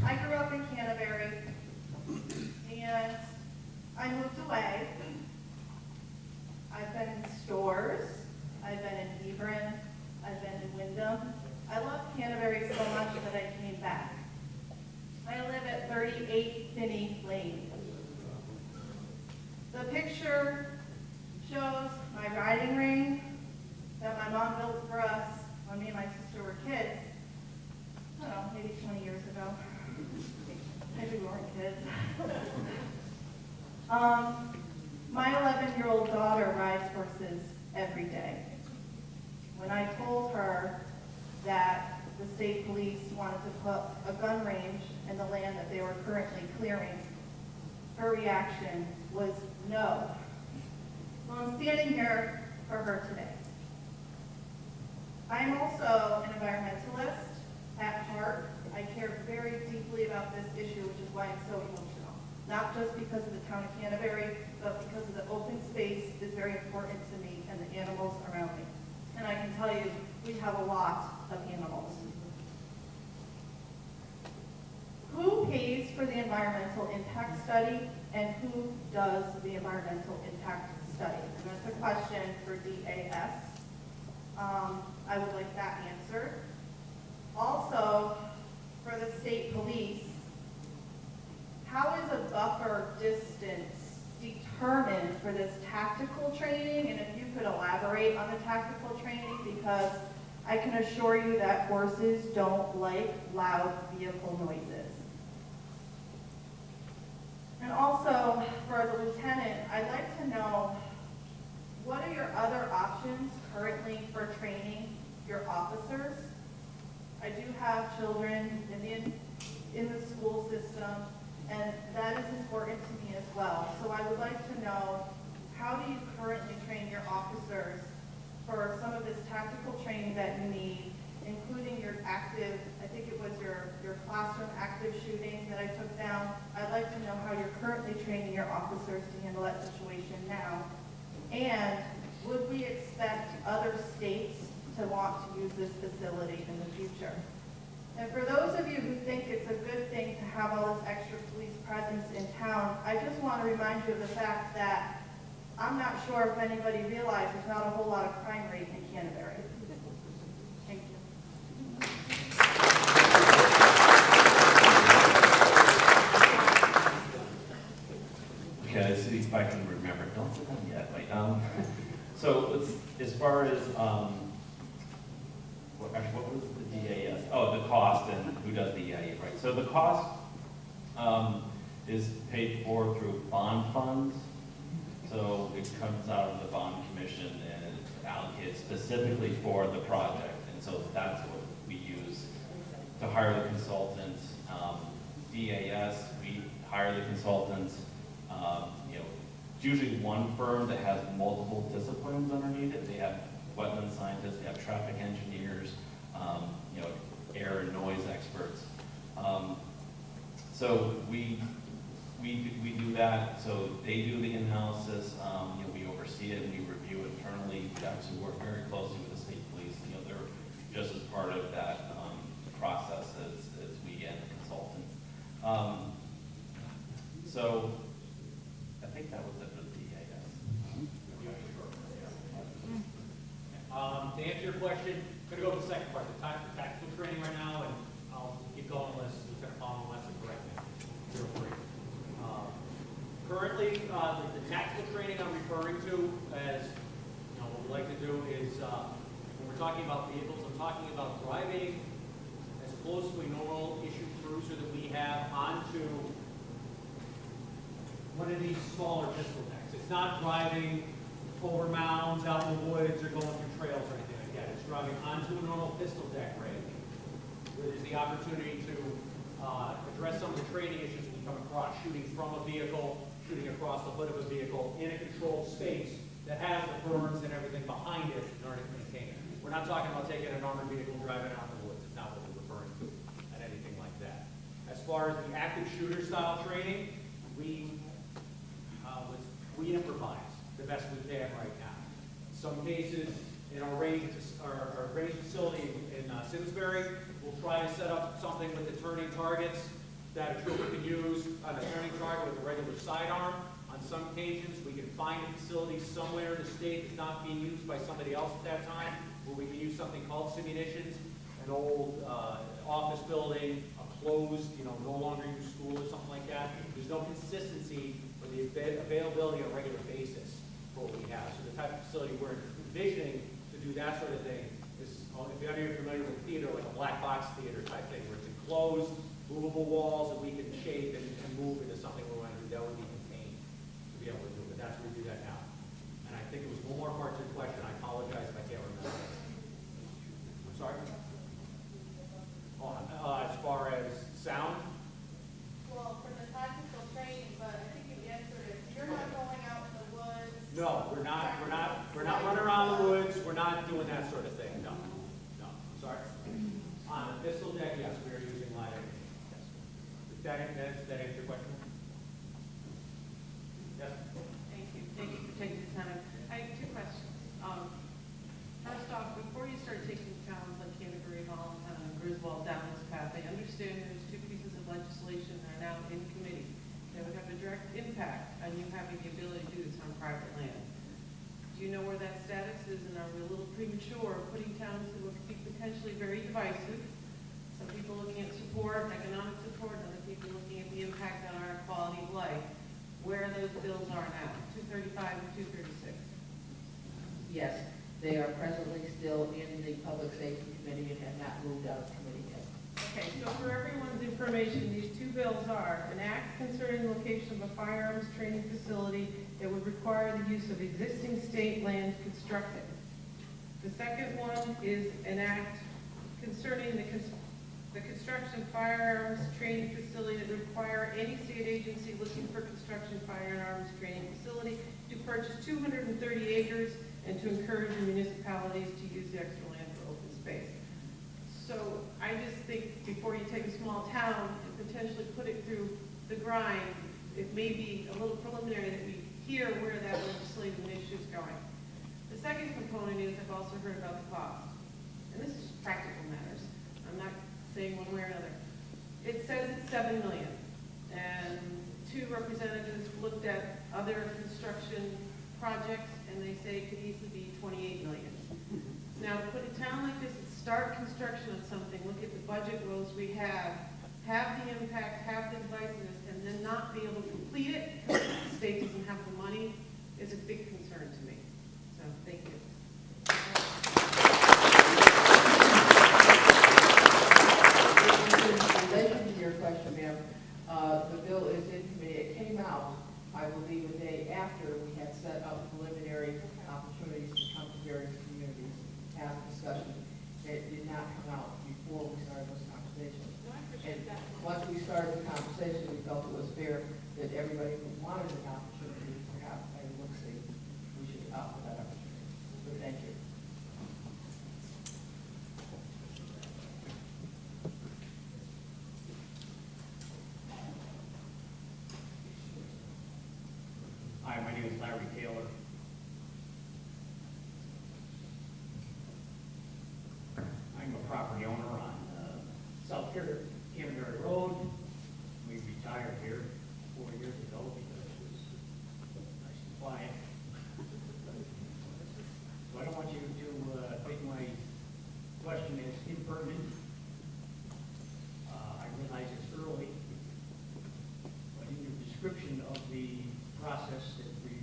I grew up in Canterbury, and I moved away. I've been in stores, I've been in Hebron, I've been in Wyndham. I love Canterbury so much that I came back. I live at 38 Finney Lane. The picture shows my riding ring that my mom built for us when me and my sister were kids. I don't know, maybe 20 years ago. Maybe we weren't kids. My 11-year-old daughter rides horses every day. When I told her that the state police wanted to put a gun range in the land that they were currently clearing, her reaction was no. So I'm standing here for her today. I am also an environmentalist at heart. I care very deeply about this issue, which is why I'm so emotional. Not just because of the town of Canterbury, but because of the open space is very important to me and the animals around me. And I can tell you, we have a lot of animals. Who pays for the environmental impact study and who does the environmental impact study? And that's a question for DAS. I would like that answered. Also, for the state police, how is a buffer distance determined for this tactical training? And if you could elaborate on the tactical training, because I can assure you that horses don't like loud vehicle noises. And also, for the lieutenant, I'd like to know, what are your other options currently for training your officers? I do have children in the school system, and that is important to me as well. So I would like to know, how do you currently train your officers for some of this tactical training that you need, including your active, I think it was your classroom active shooting that I took down. I'd like to know how you're currently training your officers to handle that situation now. And would we expect other states to want to use this facility in the future? And for those of you who think it's a good thing to have all this extra police presence in town, I just want to remind you of the fact that I'm not sure if anybody realizes there's not a whole lot of crime rate in Canterbury. Thank you. Okay, let's see if I can remember. Don't sit down yet. Wait, so as far as what was the DAS? Oh, the cost and who does the EIE, right? So the cost is paid for through bond funds. So it comes out of the bond commission and it's allocated specifically for the project. And so that's what we use to hire the consultants. DAS, we hire the consultants. It's usually one firm that has multiple disciplines underneath it. They have wetland scientists, they have traffic engineers, air and noise experts. So we do that. So they do the analysis. We oversee it and we review it internally. We actually work very closely with the state police. They're just as part of that process as we and the consultant. So I think that was it for the DAS. To answer your question, I'm going to go to the second part, the tactical training right now, and I'll keep going unless Lieutenant Palmer wants to correct me. Feel free. Currently, the tactical training I'm referring to, as what we like to do is, when we're talking about vehicles, I'm talking about driving as close to a normal issue cruiser that we have onto one of these smaller pistol decks. It's not driving over mounds, out in the woods, or going through trails or anything like that. It's driving onto a normal pistol deck rig, where there's the opportunity to address some of the training issues when you come across, shooting from a vehicle, shooting across the hood of a vehicle in a controlled space that has the berms and everything behind it in order to maintain it. We're not talking about taking an armored vehicle and driving out in the woods. It's not what we're referring to at anything like that. As far as the active shooter style training, we improvise the best we can right now. In some cases, in our range facility in Simsbury, We'll try to set up something with the turning targets that a trooper can use on a turning target with a regular sidearm. On some occasions, we can find a facility somewhere in the state that's not being used by somebody else at that time, where we can use something called simulations, an old office building, a closed, no longer used school or something like that. There's no consistency for the availability on a regular basis for what we have. So the type of facility we're envisioning to do that sort of thing is, if you're familiar with theater, like a black box theater type thing, where it's enclosed, movable walls that we can shape and move into something we want to do. That would be contained to be able to do, but that's where we do that now. And I think it was one more part to the question. I apologize if I can't remember. I'm sorry? As far as sound? Well, for the tactical training, but I think you answered it. You're not going out in the woods. No, we're not running around the woods. We're not doing that sort of thing. No. I'm sorry. On the pistol deck, yes, we are using live ammunition. Yes. Did that answer your question? Yes. Thank you for taking the time. I have two questions. First off, before you start taking towns like Canterbury, Hollandtown, and Griswold down this path, I understand there's two pieces of legislation that are now in committee that would have a direct impact on you having the ability to do this on private land. Do you know where that status is, and are we a little premature putting towns that would be potentially very divisive? Some people looking at support, economic support, and other people looking at the impact on our quality of life. Where those bills are now, 235 and 236. Yes, they are presently still in the Public Safety Committee and have not moved out of committee yet. Okay, so for everyone's information, these two bills are an act concerning the location of a firearms training facility that would require the use of existing state land constructed. The second one is an act concerning the construction of firearms training facility that would require any state agency looking for construction firearms training facility to purchase 230 acres and to encourage municipalities to use the extra land for open space. So I just think before you take a small town and potentially put it through the grind, it may be a little preliminary that we hear where that legislative issue is going. The second component is I've also heard about the cost. And this is practical matters. I'm not saying one way or another. It says it's $7 million. And two representatives looked at other construction projects and they say it could easily be $28 million. Now, to put a town like this, start construction on something, look at the budget rules we have the impact, have the divisiveness, and then not be able to complete it because the state doesn't have the money is a big concern to me. So, thank you. In relation to your question, ma'am, the bill is in committee. It came out, I believe, a day after we had set up preliminary opportunities to come to various communities, have discussion. It did not come out before we started those conversations. No, I appreciate that. Once we started the conversation, we felt it was fair that everybody who wanted an opportunity to have a look-see, we should offer that opportunity. So thank you. Hi, my name is Larry Taylor. I'm a property owner on South Canterbury Road. We retired here 4 years ago because it was nice and quiet. So I don't want you to think my question is impertinent. I realize it's early, but in your description of the process that we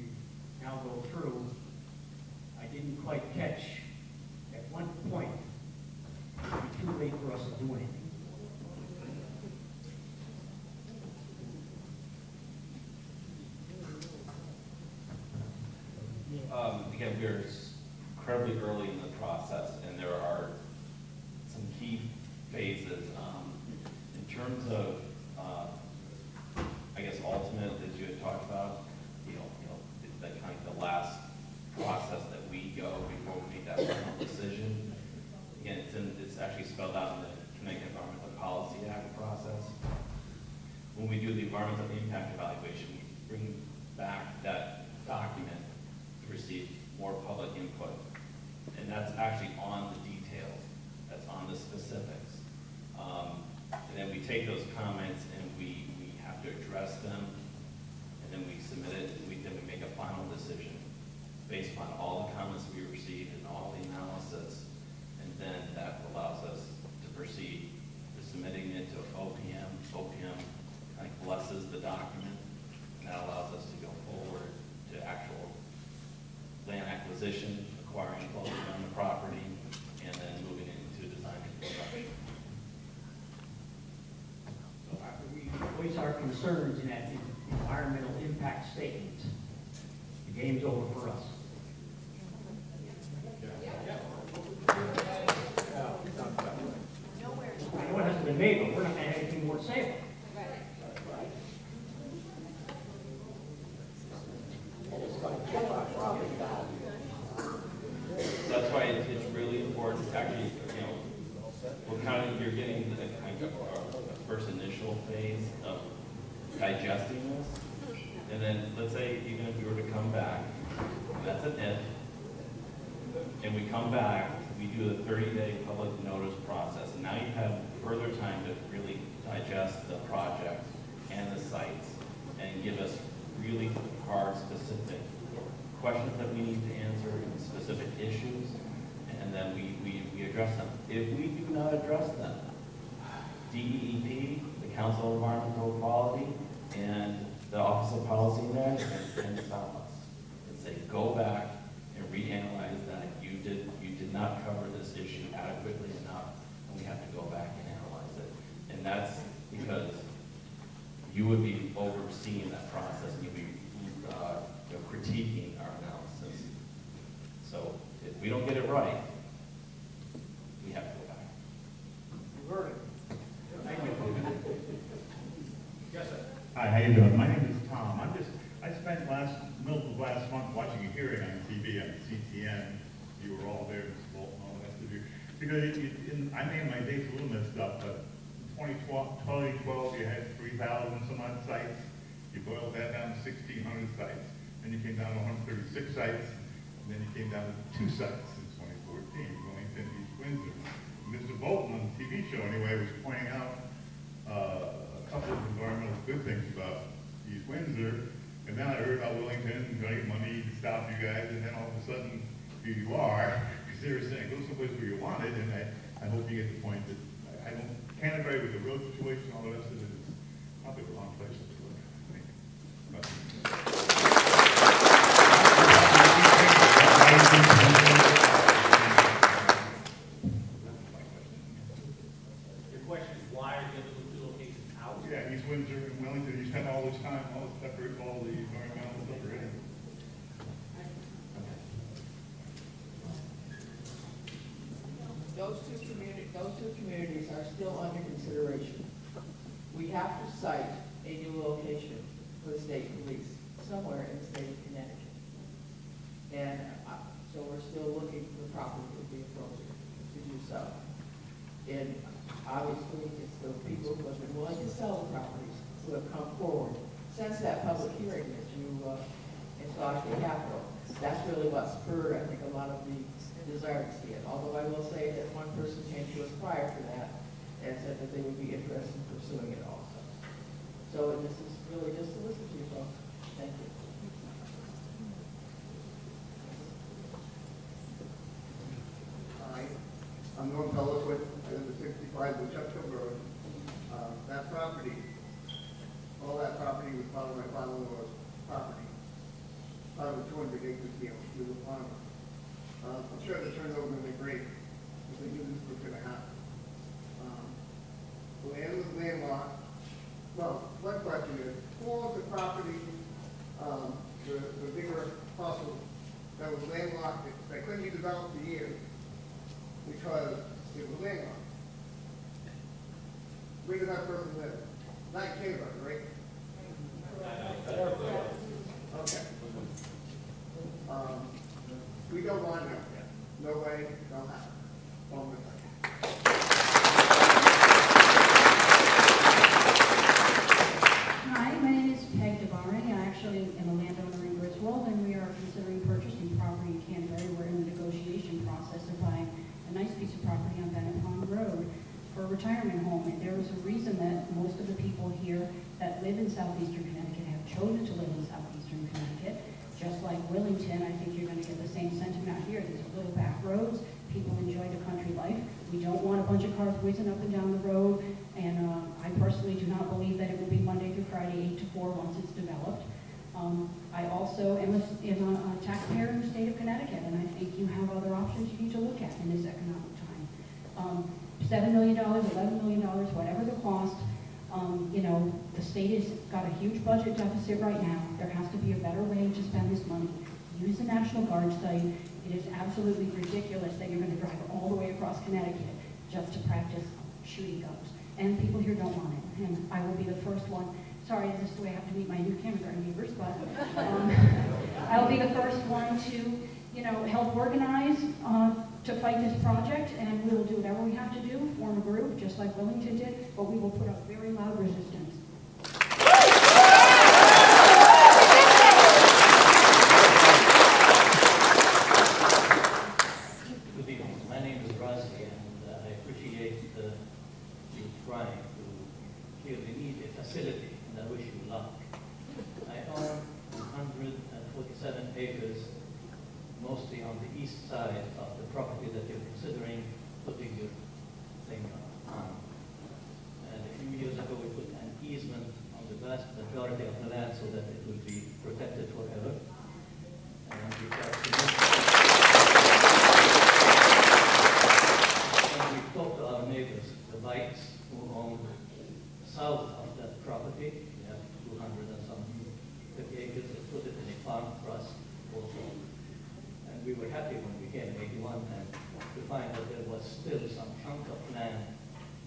now go through, I didn't quite catch at one point it would be too late for us to do anything. Again, we're incredibly early in the process, and there are some key phases. In terms of, I guess, ultimate that you had talked about, that kind of the last process that we go before we make that final decision. Again, it's actually spelled out in the Connecticut Environmental Policy Act process. When we do the environmental impact evaluation, we bring back that document to receive more public input. And that's actually on the details. That's on the specifics. we take those comments and we have to address them, and then we submit it, and then we make a final decision based on all the comments we received and all the analysis, and then that allows us to proceed to submitting it to OPM. OPM kind of blesses the document, and that allows us to go forward to actual land acquisition, acquiring closing on the property, and then moving into design and construction. So after we voice our concerns in that environmental impact statement, the game's over for us. I know it hasn't been made, but we're not going to have anything more to say about it. That's why it's really important to actually, you know, you're getting the kind of a first initial phase of digesting this. And then let's say even if we were to come back, that's an if, and we come back, we do a 30-day public notice process. And now you have further time to really digest the project and the sites and give us really hard, specific questions that we need to answer and specific issues, and then we address them. If we do not address them, DEEP, the Council of Environmental Quality, and the Office of Policy and Management can stop us and say, go back and reanalyze that. You did not cover this issue adequately enough, and we have to go back and analyze it. And that's because you would be overseeing that process, and you'd be critiquing our analysis. So if we don't get it right, we have to go back. You heard it. Thank you. Yes, sir. Hi, how you doing? My name is Tom. I spent middle of last month watching a hearing on TV on CTN. You were all there, Mr. Bolton, all the rest of you. Because I made my dates a little messed up, but in 2012 you had 3,000 some odd sites. You boiled that down to 1,600 sites. Then you came down to 136 sites, and then you came down to 2 sites in 2014, Wilmington, East Windsor. Mr. Bolton on the TV show anyway was pointing out a couple of environmental good things about East Windsor, and then I heard about Wellington, right, money to stop you guys, and then all of a sudden, here you are, because they were saying, go someplace where you want it, and I hope you get the point that I don't, Canterbury with the road situation, all the rest of it is probably the wrong place to look. Thank you. Your question is why are the other two locations out? Yeah, East Windsor and Wellington, you spend all this time, all this effort, all the environmental stuff already. Those two communities are still under consideration. We have to cite a new location for the state police somewhere in the state of Connecticut. And so we're still looking for the property that would be appropriate to do so. And obviously, it's the people who have been willing to sell the properties who have come forward since that public hearing that you installed at the Capitol. That's really what spurred, I think, a lot of the desire to see it. Although I will say that one person came to us prior to that and said that they would be interested in pursuing it also. So this is really just to listen to you folks. Thank you. Hi, I'm Norm Pelliswood. I live at 65 Woodchuck Road. That property, all that property was part of my father-in-law's property. Part of a 200 acre deal. He was a farmer. I'm sure the turnover would be great if they knew this was going to happen. The land was landlocked. Well, one question is, who owns the property, the bigger parcel that was landlocked, that couldn't be developed for years because it was landlocked? Where did that person live? Not in Canterbury, right? Okay. We don't want that. No way, no how. Hi, my name is Peg DeBarring. I actually am a landowner in Griswold, and we are considering purchasing property in Canterbury. We're in the negotiation process of buying a nice piece of property on Bennett Pond Road for a retirement home. And there was a reason that whizzing up and down the road, and I personally do not believe that it will be Monday through Friday, 8 to 4, once it's developed. I also am a taxpayer in the state of Connecticut, and I think you have other options you need to look at in this economic time. $7 million, $11 million, whatever the cost, you know, the state has got a huge budget deficit right now. There has to be a better way to spend this money. Use the National Guard site. It is absolutely ridiculous that you're going to drive all the way across Connecticut just to practice shooting guns. And people here don't want it. And I will be the first one. Sorry, this is the way I have to meet my new kindergarten neighbors, but I will be the first one to, you know, help organize to fight this project, and we will do whatever we have to do, form a group, just like Wellington did, but we will put up very loud resistance. Good evening. My name is Rusty, and I appreciate the trying to clearly need a facility, and I wish you luck. I own 147 acres, mostly on the east side of the property that you're considering putting your thing on. And a few years ago, we put an easement on the vast majority of the land so that it will be protected forever. And we talked to our neighbors, the Bikes, who own south of that property. We have 200 and some 50 acres. They put it in a farm trust also. And we were happy when we came in 81 and to find that there was still some chunk of land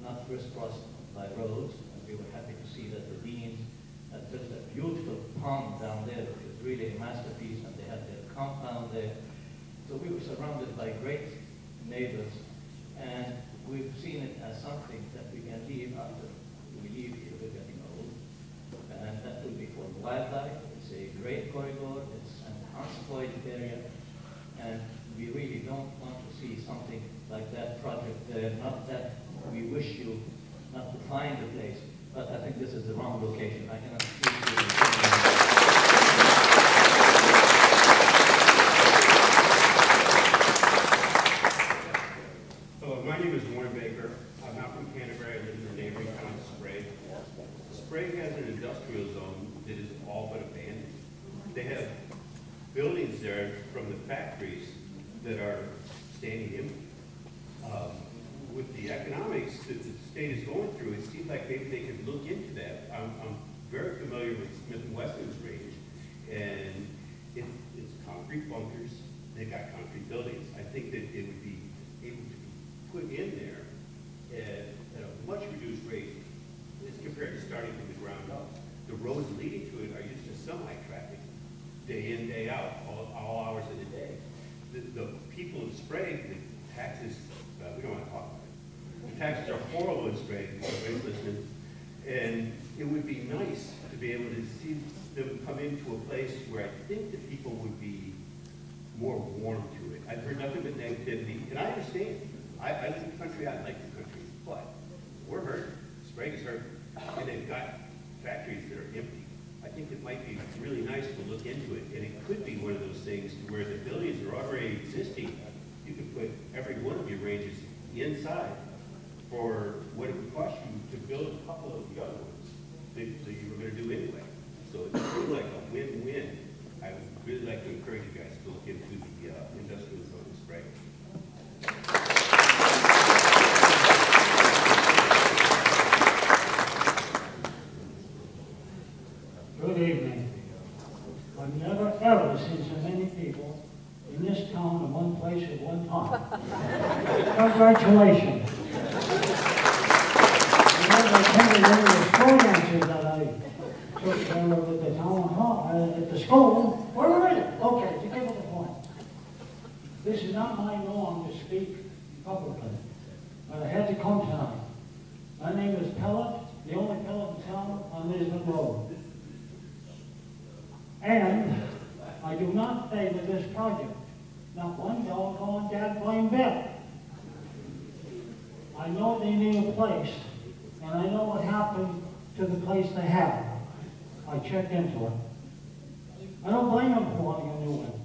not crisscrossed by roads. And we were happy to see that the Deans had built a beautiful pond down there, which was really a masterpiece, and they had their compound there. So we were surrounded by great neighbors, and we've seen it as something that we can leave after we leave here. We're getting old. And that will be for wildlife. It's a great corridor. It's an unspoiled area. And we really don't want to see something like that project there. Not that we wish you not to find a place, but I think this is the wrong location. I cannot speak to you. Hello, my name is Warren Baker. I'm not from Canterbury. I live in the neighboring town of Sprague. Sprague has an industrial zone that is all but abandoned. They have buildings there from the factories that are standing empty. With the economics that the state is going through, it seems like maybe they could look into that. I'm very familiar with Smith & Wesson's range, and it's concrete bunkers. They've got concrete buildings. I think that it would be able to be put in there at a much reduced rate as compared to starting from the ground up. The roads leading to it are used to semi-traffic, day in, day out, all hours of the day. The people of Sprague, the taxes, we don't want to talk about it. The taxes are horrible in Sprague, everybody's listening. And it would be nice to be able to see them come into a place where I think that people would be more warm to it. I've heard nothing but negativity, and I understand. I live in the country, I like the country, but we're hurt. Sprague is hurt, and they've got factories that are empty. I think it might be really nice to look into it, and it could be one of those things where the buildings are already existing. You could put every one of your ranges inside for what it would cost you to build a couple of the other ones that you were going to do anyway. So it's really like a win-win. I would really like to encourage you guys to look into the industrial zone in Sprague. Good evening. I've never ever seen so many people in this town in one place at one time. Congratulations. I attended one of the school dances that I took care of at the town hall, at the school. Where is it? Okay, to give it a point. This is not my norm to speak publicly, but I had to come tonight. My name is Pellet, the only Pellet in town on Lisbon Road. And I do not favor this project. Not one doggone dad-blame bit. I know they need a place, and I know what happened to the place they have. I checked into it. I don't blame them for wanting a new one.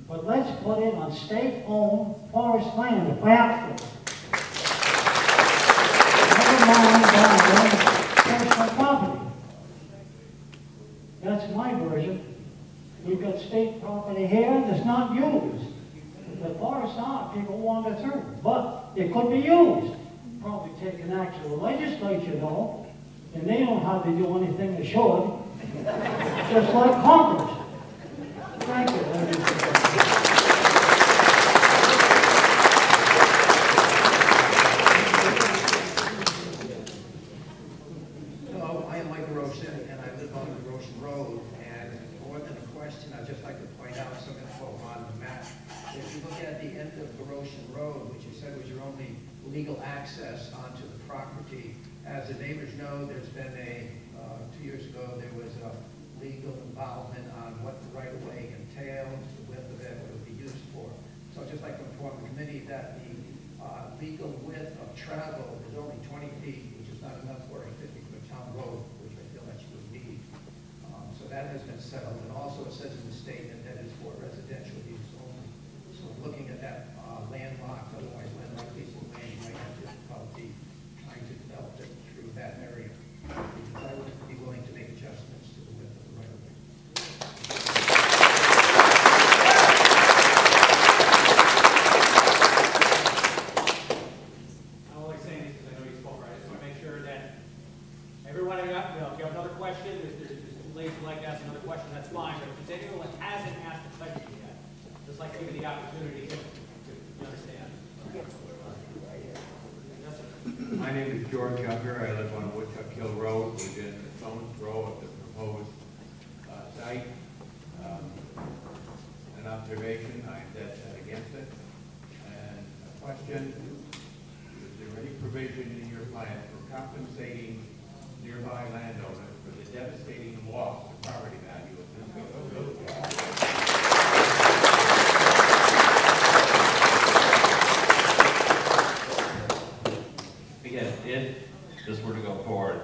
But let's put it on state-owned forest land if we have to. state property here that's not used. The forests aren't, people wander through, but it could be used. Probably take an action. The legislature though, and they don't hardly do anything they should, just like Congress. Thank you. Hello, I am Michael Roshin, and I live on the Roshin Road. And more than a question, I'd just like to point out some info on the map. If you look at the end of the Roshin Road, which you said was your only legal access onto the property, as the neighbors know, there's been a, 2 years ago, there was a legal involvement on what the right-of-way entails, the width of it, what it would be used for. So I'd just like to inform the committee that the legal width of travel is only 20 feet, which is not enough for a 50-foot town road, which I feel that you would need. So that has been settled, and also it says in the statement that it's for residential use only. So looking at that landlocked, otherwise landlocked piece of land, you might have difficulty trying to develop it through that area. Because I would be willing to make adjustments to the width of the right-of-way. I don't like saying this because I know you spoke, right? I just want to make sure that everyone, if you have another question, if there's two ladies who'd like to ask another question, that's fine. But if it's anyone that hasn't asked a question yet, just like to give you the opportunity to understand. Yes, sir. My name is George Younger. I live on Woodchuck Hill Road within the stone's throw of the proposed site. An observation, I'm dead set against it. And a question, is there any provision in your plan for compensating nearby landowners for the devastating loss of property value of this? Again, if this were to go forward,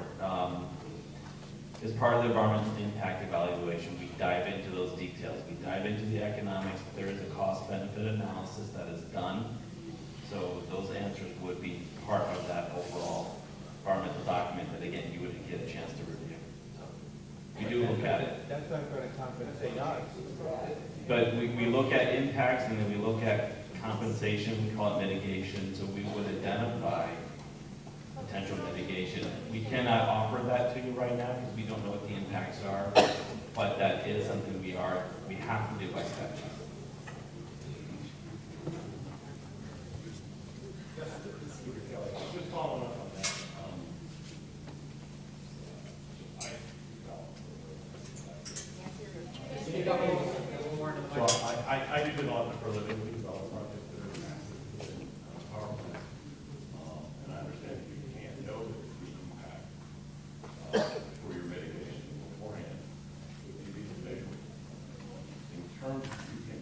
as part of the environmental impact evaluation, we dive into those details. We dive into the economics. There is a cost-benefit analysis that is done. So those answers would be part of that overall environmental document that, again, you would get a chance to review. So we do look at it. That's not going to compensate us. But we look at impacts, and then we look at compensation. We call it mitigation. So we would identify potential mitigation. We cannot offer that to you right now because we don't know what the impacts are, but that is something we have to do by statute. Just following up on that. So I do development for a living. We develop projects that are massive power plants. And I understand you can't know the impact for your mitigation beforehand with these measures. In terms, you can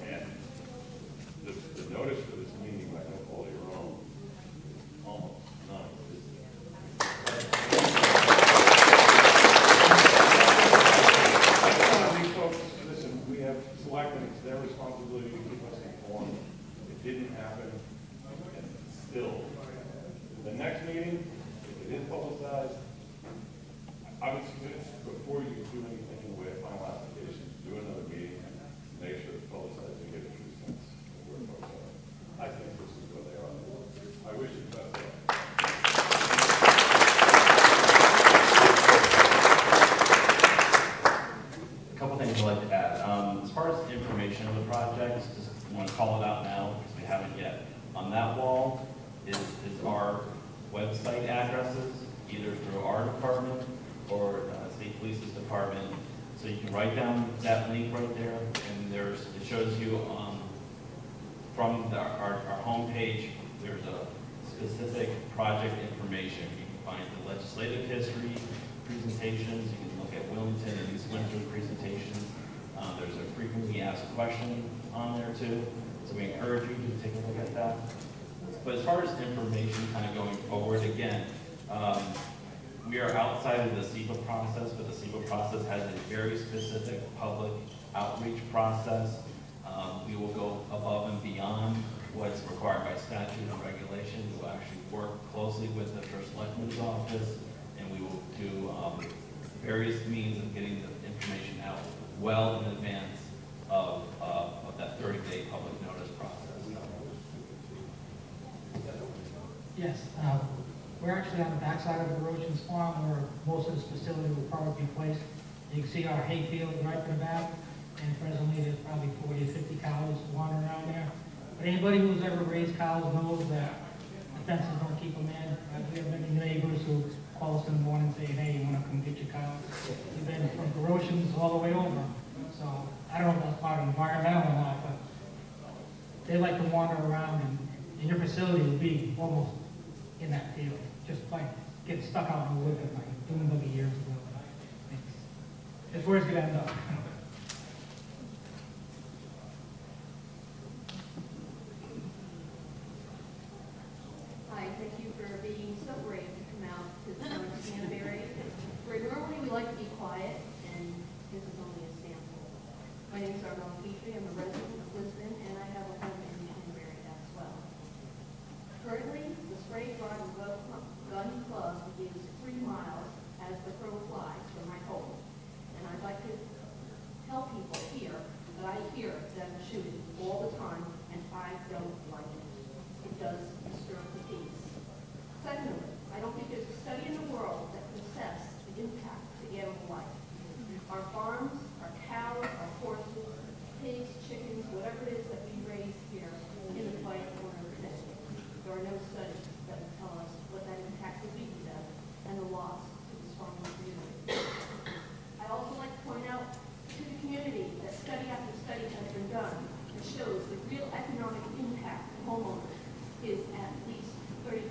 And the notice for this meeting, I know all your own, is almost these folks, listen, we have selectmen, it's their responsibility to keep us informed. It didn't happen, and still. The next meeting, if it is publicized, I would suggest before you do anything in the way of final applications, do another meeting and make sure it's publicized and get a true sense of where folks are. I think this is where they are. I wish you the best of luck. A couple things I'd like to add. As far as information of the projects, just want to call it out now because we haven't yet. On that wall is our website addresses, either through our department or State Police's department. So you can write down that link right there, and it shows you from our homepage, there's a specific project information. You can find the legislative history presentations. You can look at Wilmington and East Windsor presentations. There's a frequently asked question on there too. So we encourage you to take a look at that. But as far as information kind of going forward, again, we are outside of the SEPA process, but the SEPA process has a very specific public outreach process. We will go above and beyond what's required by statute and regulation. We will actually work closely with the First Selectman's office, and we will do various means of getting the information out well in advance of that 30-day public notice process. Yes, we're actually on the backside of the Roach's Farm where most of this facility will probably be placed. You can see our hay field right in the back, and presently there's probably 40 or 50 cows wandering around there. But anybody who's ever raised cows knows that the fences don't keep them in. We have many neighbors who call us in the morning saying, hey, you want to come get your cows? We've been from Roach's all the way over. So I don't know if that's part of environmental or not, but they like to wander around, and your facility will be almost in that field, just like getting stuck out in the woods like doing buggy years ago. It's where it's going to end up. Hi, thank you for being so brave to come out to Canterbury. Where normally we like to be quiet, and this is only a sample. My name is Armand Petrie. I'm a resident of Lisbon, and I have a home in Canterbury as well. Currently, the Spray Garden Gun Club is 3 miles as the crow flies from my home. And I'd like to tell people here that I hear them shooting all the time, and I don't like it. It does disturb the peace. Secondly, I don't think there's a study in the world that can assess the impact to animal life. Our farms, our cows, our horses, pigs, chickens, whatever it is that we raise here in the quiet corner of Connecticut. There are no studies that will tell us what that impact would be to them and the loss to the farming community. I also like to point out to the community that study after study has been done that shows the real economic impact to homeowners is at least 30%.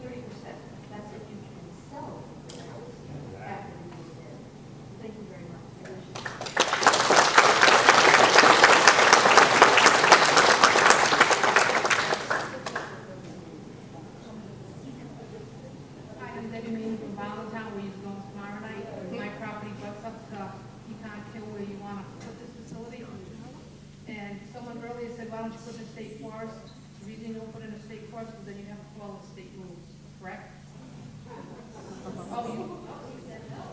30%. That's if you can sell the house after the deal is dead. Thank you very much. I wish you. Hi, I'm Debbie Mean from Valentine. We used to go tomorrow night. My property butts up to, you can't kill where you want to put this facility. And someone earlier said, why don't you put in a state forest? The reason you don't put in a state forest is then you have to follow the state rules, correct? Oh, you said no.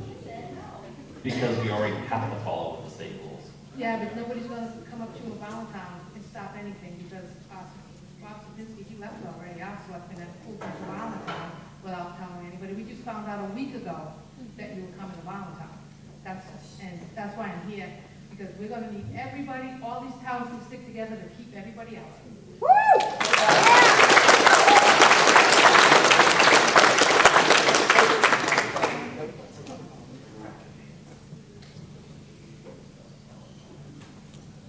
You said no. Because we already have to follow the state rules. Yeah, but nobody's going to come up to a Valentine and stop anything because Bob Sapinski, he left already. I was left in that open to Valentine without telling anybody. We just found out a week ago that you were coming to Valentine. That's why I'm here, because we're going to need everybody, all these towns to stick together to keep everybody out. Woo!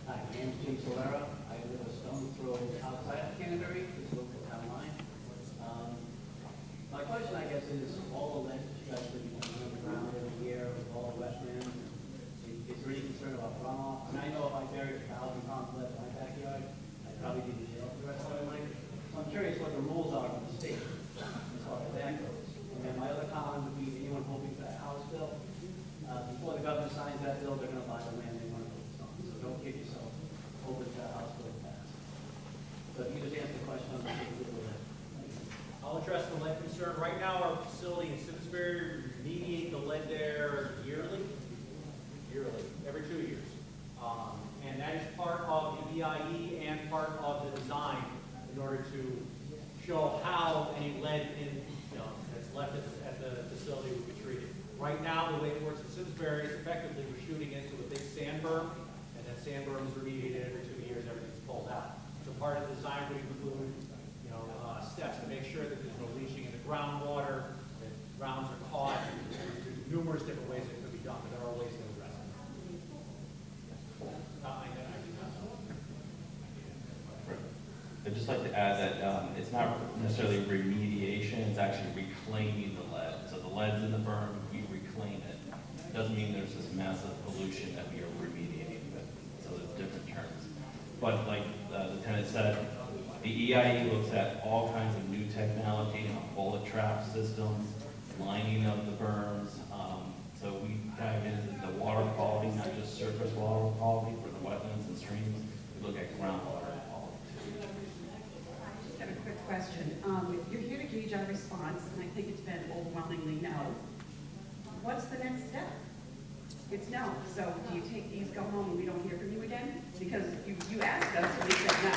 Hi, my name is Jim Solera. I live a stone's throw outside of Canterbury, just over the town line. My question, I guess, is all the legislation that comes around every year with all the wetlands. Is there any concerned about runoff. And I know if I buried 1,000 pounds of lead in my backyard, I'd probably be in jail for the rest of my life. So I'm curious what the rules are from the state as far as that goes. And then my other comment would be anyone hoping for that House bill. Before the governor signs that bill, they're going to buy the land they want to focus on. So don't give yourself hoping for that House bill to pass. So if you just answer the question on the state bill. I'll address the lead concern. Right now, our facility in Simsbury, remediate the lead there yearly, every 2 years. And that is part of the EIE and part of the design in order to show how any lead that's left at the facility will be treated. Right now, the way it works in Simsbury is effectively we're shooting into a big sand berm, and that sand berm is remediated every 2 years, everything's pulled out. So part of the design would include steps to make sure that there's no leaching in the groundwater, that grounds are caught. There's numerous different ways it could be done, but there are ways to address it. I'd just like to add that it's not necessarily remediation, it's actually reclaiming the lead. So the lead's in the berm, we reclaim it. It doesn't mean there's this massive pollution that we are remediating with. So there's different terms. But like the lieutenant said, the EIE looks at all kinds of new technology, bullet trap systems, lining of the berms. So we dive into the water quality, not just surface water quality for the wetlands and streams. We look at groundwater quality too. I just have a quick question. You're here to gauge our response, and I think it's been overwhelmingly no. What's the next step? It's no. So do you take these, go home, and we don't hear from you again? Because you asked us, and we said no.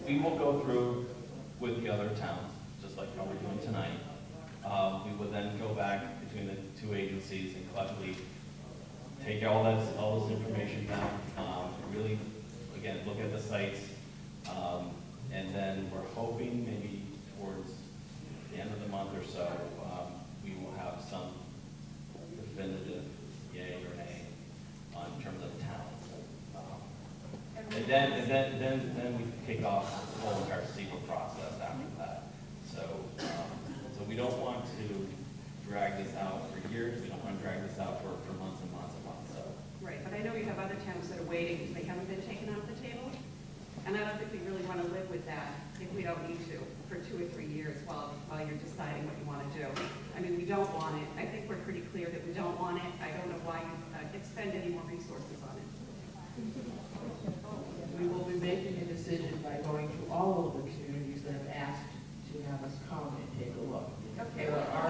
We will go through with the other towns, just like how we're doing tonight. We will then go back between the two agencies and collectively take all this information down, really, again, look at the sites, and then we're hoping maybe towards the end of the month or so, we will have some definitive yay or nay in terms of towns. And then we kick off the whole entire CEQA process after that. So we don't want to drag this out for years. We don't want to drag this out for months and months and months. So. Right, but I know you have other towns that are waiting because they haven't been taken off the table. And I don't think we really want to live with that if we don't need to for 2 or 3 years while you're deciding what you want to do. I mean, we don't want it. I think we're pretty clear that we don't want it. I don't know why you expend any more resources on it. We will be making a decision by going to all of the communities that have asked to have us come and take a look. Okay. There are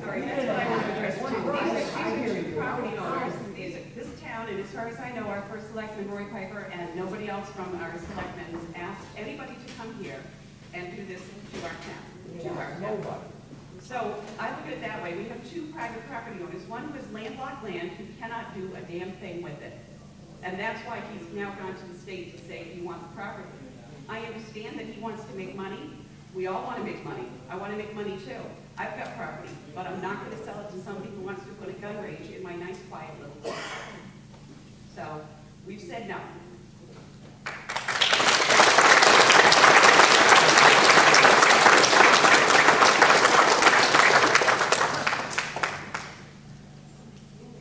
Sorry, others that's what I want to address too. I hear These you. property owners, this town, and as far as I know, our first selectman, Roy Piper, and nobody else from our selectmen has asked anybody to come here and do this to our town. Nobody. So I look at it that way. We have 2 private property owners, one who has landlocked land who cannot do a damn thing with it. And that's why he's now gone to the state to say he wants the property. I understand that he wants to make money. We all want to make money. I want to make money too. I've got property, but I'm not going to sell it to somebody who wants to put a gun range in my nice quiet little place. So we've said no.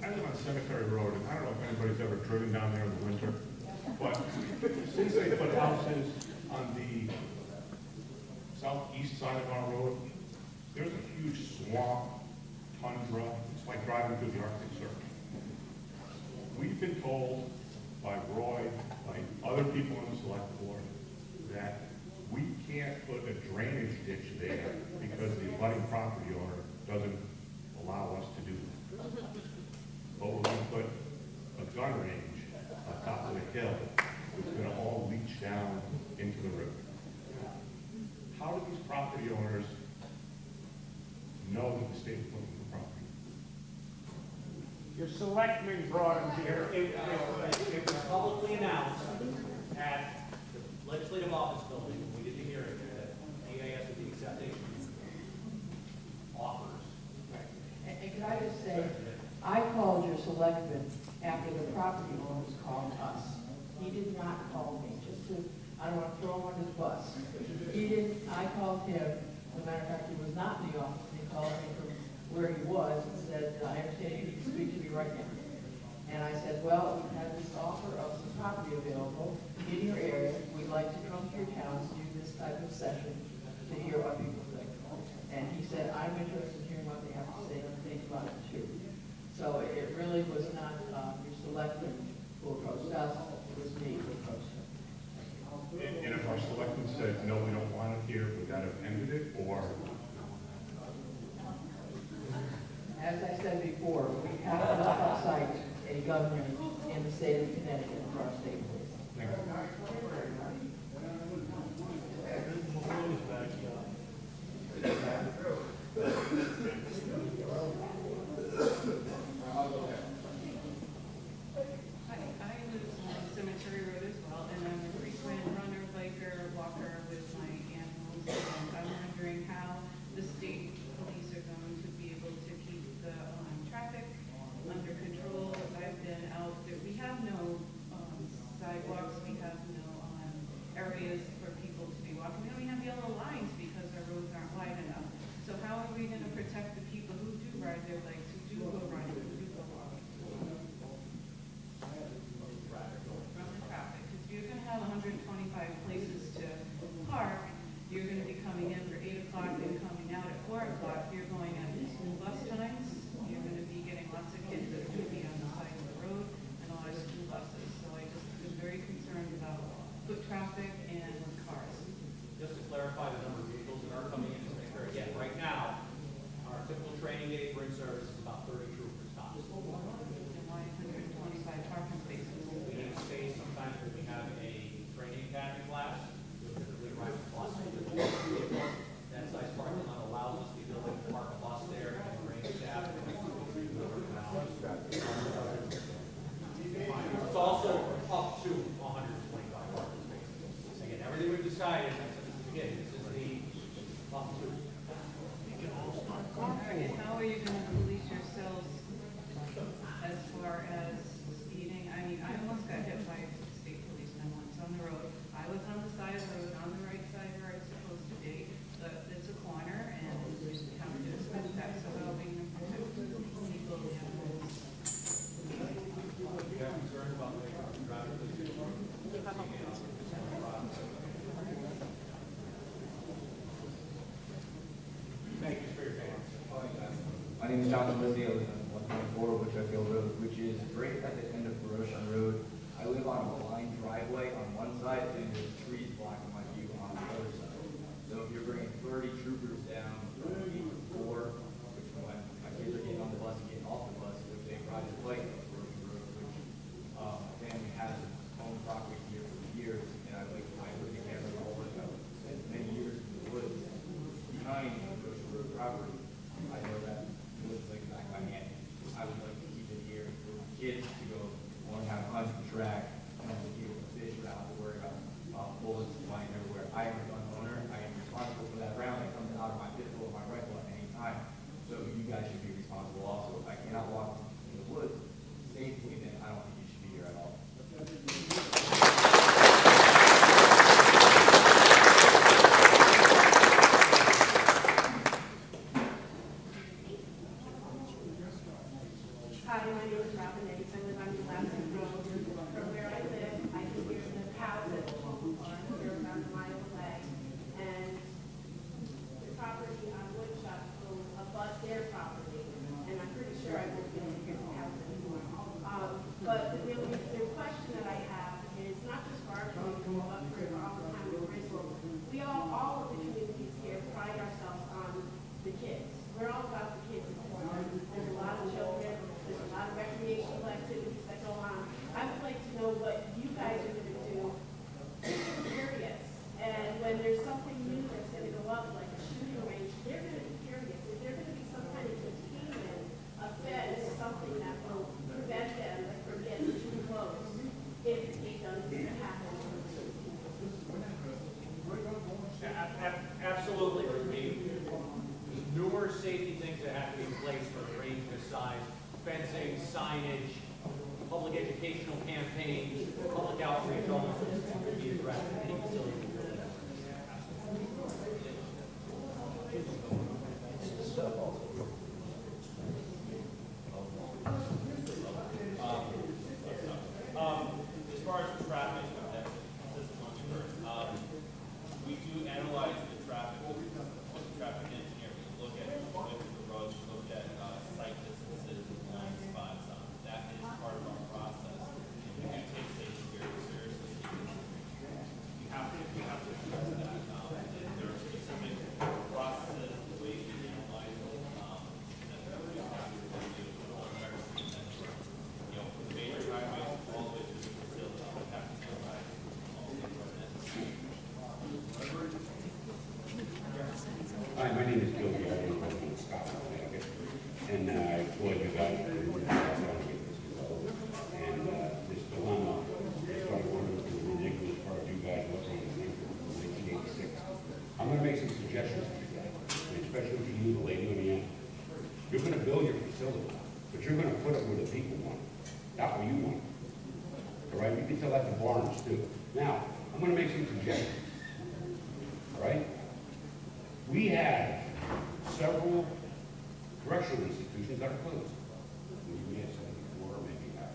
I live on Cemetery Road, and I don't know if anybody's ever driven down there in the winter, but since they put houses on the southeast side of our road, there's a huge swamp, tundra. It's like driving through the Arctic Circle. We've been told by Roy, by other people on the select board, that we can't put a drainage ditch there because the abutting property owner doesn't allow us to do that. But we're going to put a gun range on top of the hill that's going to all leach down into the river. How do these property owners know that the state is looking for property? Your selectmen brought him here. It was publicly announced at the Legislative Office Building, when we did the hearing, that AIS would be accepting offers. And can I just say, I called your selectman after the property owners called us. He did not call me, just to, I don't want to throw on his bus. I called him, as a matter of fact, he was not in the office, he called me from where he was and said, I understand you need to speak to me right now. And I said, well, we have this offer of some property available in your area. We'd like to come to your town to do this type of session to hear what people think. And he said, I'm interested in hearing what they have to say and think about it too. So it really was not your selectman who approached us, it was me who approached him. And if our selectmen said, no, we don't want it here, would that have ended it, or? As I said before, we have to look outside a government in the state of Connecticut for our state police. Thank you. I live on Cemetery Road as well, and I'm a frequent runner, biker, walker with my animals. And I'm wondering how the state police are going to be able to keep the traffic under control. I've been out there. We have no sidewalks. We have no areas for people to be walking. We don't even have yellow lines because our roads aren't wide enough. So how are we going to protect the people who do ride their bikes, who do go running, who do go walking? From the traffic. Because you're going to have 125 places to park. You're going to be coming in for 8 o'clock and coming out at 4 o'clock. You're going at school bus times. You're going to be getting lots of kids that are going to be on the side of the road and a lot of school buses. So I just am very concerned about foot traffic and cars. Just to clarify the number of vehicles that are coming in, again, right now, our typical training day for in-service is about 30 troopers tops. And why 125 parking spaces? We need space sometimes when we have a training academy class, we'll typically ride a bus. That size parking lot allows us the ability to park a bus there and arrange staff. It's also up to 125 parking spaces. Again, everything we've decided, again, this is the up to. And how are you going to police yourselves as far as speeding? I mean, I almost got hit by state policemen once on the road. I was on the side of the road, on the right side where I was supposed to be, but it's a corner, and you have to expect that. So how are we going to protect people and animals? We have concerns about the traffic. Thank you for your patience. My name is Jonathan Lizzie. I live on 124 Wichita Road, which is right at the end of Roshan Road. I live on a blind driveway on one side, and there's trees blocking my view on the other side. So if you're bringing 30 troopers down from 8 to 4, which when my kids are getting on the bus and getting off the bus, if they ride the bike up Roshan Road, which my family has owned property here for years, and I live in the camera all the time. Spent many years in the woods behind Roshan Road property. I know that it looks like the back of my hand. I would like to keep it here for my kids to go learn how to hunt and track and to be able to fish without having to worry about bullets flying everywhere. I am a gun owner. I am responsible for that round that comes out of my pistol or my rifle at any time. So you guys should be responsible also. If I cannot walk in the woods safely, then I don't think you should be here at all. Hi, my name is Robin Nace. I live on Elastic Road. From where I live, I can hear the houses are here about a mile away. And the property on Woodchuck will abut their property. And I'm pretty sure I won't be able to hear the house anymore. But the question that I have is not just for our community, but for all the town of Bristol. We all of the communities here pride ourselves on the kids. We're all about the kids. There's a lot of children. There's a lot of recreational activities that go on. I would like to know what you guys are going to do. I'm curious. And when there's something new that's going to go up, like a shooting range, they're going to be curious. Is there going to be some kind of containment, a fence, something that will prevent them from getting too close if it does happen? Absolutely. There's numerous safety things that have to be in place for a range this size. Fencing, signage, public educational campaigns, public outreach, all those things will be addressed in any facility. name is Joe Gary, I'm from Scotland, Connecticut, and I applaud you guys for doing that. And this dilemma is one of the ridiculous part of you guys looking at the thing from 1986. I'm going to make some suggestions to you guys, and especially to you, the lady on the end. You're going to build your facility, but you're going to put it where the people want it, not where you want it. All right? You can tell that to Barnes too. Now, I'm going to make some suggestions. All right? We have several correctional institutions that are closed. We may have said it before, or maybe not.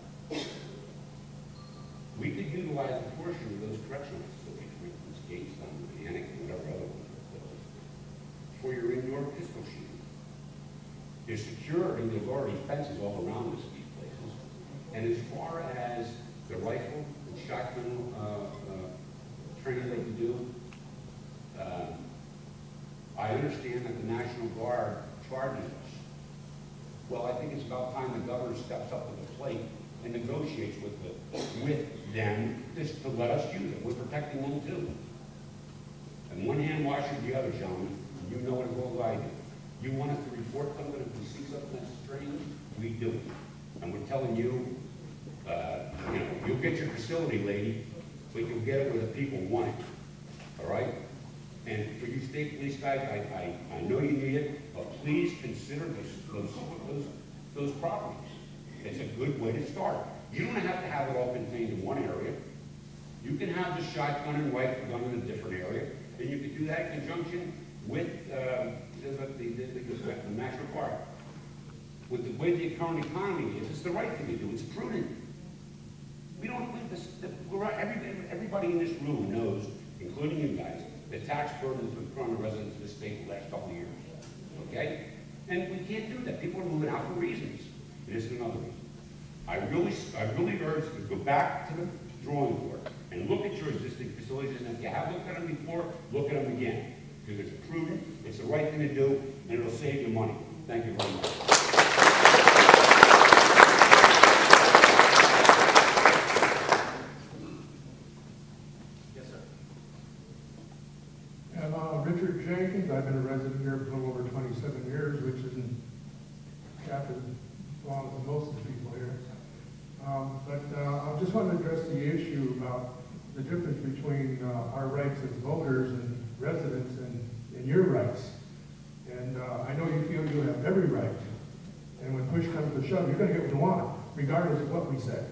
We could utilize a portion of those correctional facilities, for instance, Gates, Mechanic, and whatever other ones are closed, for your indoor pistol shooting. There's security, there's already fences all around these places. And as far as the rifle and shotgun training that you do, I understand that the National Guard charges us. Well, I think it's about time the governor steps up to the plate and negotiates with them just to let us use it. We're protecting them too. And one hand washes the other, gentlemen. You know it as well as I do. You want us to report something if we see something that's strange, we do it. And we're telling you, you'll get your facility, lady, but you'll get it where the people want it. All right? And for you state police guys, I know you need it, but please consider those properties. It's a good way to start. You don't have to have it all contained in one area. You can have the shotgun and rifle gun in a different area, and you can do that in conjunction with the National Guard. With the way the current economy is, it's the right thing to do. It's prudent. We don't believe this. Everybody in this room knows, including you guys, the tax burden has been put on the residents of the state the last couple of years. Okay? And we can't do that. People are moving out for reasons. It is another reason. I really urge you to go back to the drawing board and look at your existing facilities, and if you have looked at them before, look at them again. Because it's prudent, it's the right thing to do, and it'll save you money. Thank you very much. Richard Jenkins. I've been a resident here for a little over 27 years, which isn't half as long as most of the people here. I just want to address the issue about the difference between our rights as voters and residents and your rights. And I know you feel you have every right. And when push comes to shove, you're going to get what you want, regardless of what we say.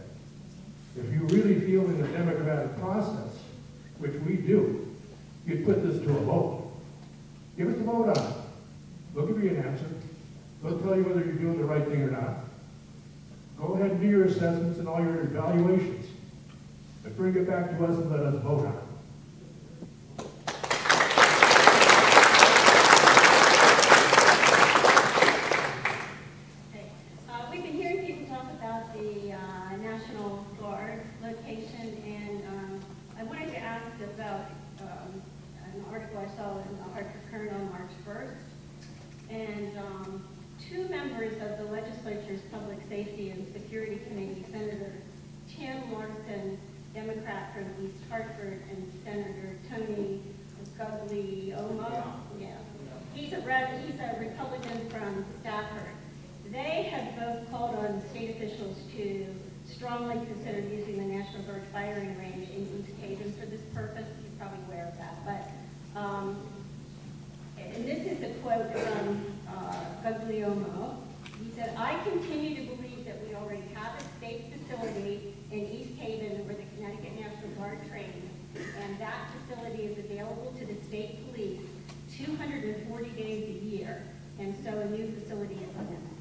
If you really feel in the democratic process, which we do, you'd put this to a vote. Give us a vote on it. We'll give you an answer. We'll tell you whether you're doing the right thing or not. Go ahead and do your assessments and all your evaluations. But bring it back to us and let us vote on it. We've been hearing people talk about the National Guard location, and I wanted to ask about an article I saw in the Hartford Courant on March 1st. And two members of the legislature's Public Safety and Security Committee, Senator Tim Larson, Democrat from East Hartford, and Senator Tony Guglielmo, he's a Republican from Stafford. They have both called on state officials to strongly consider using the National Guard firing range in East Haven for this purpose. You're probably aware of that. But and this is a quote from Guglielmo. He said, "I continue to believe that we already have a state facility in East Haven where the Connecticut National Guard trains, and that facility is available to the state police 240 days a year, and so a new facility is unnecessary."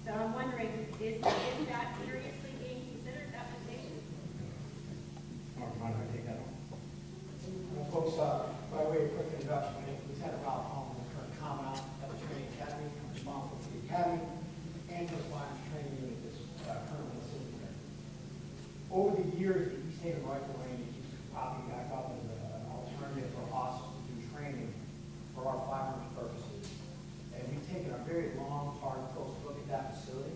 So I'm wondering, is that seriously being considered, that location? Mind if I take that on? Folks, by way of quick introduction, my name is Lieutenant Ralph Holman, the current commandant at the training academy. I'm responsible for the academy and for the firearms training unit that's currently sitting there. Over the years, the East Haven Rifle Range keeps popping back up as an alternative for us to do training for our firearms purposes. And we've taken a very long, hard, close look at that facility.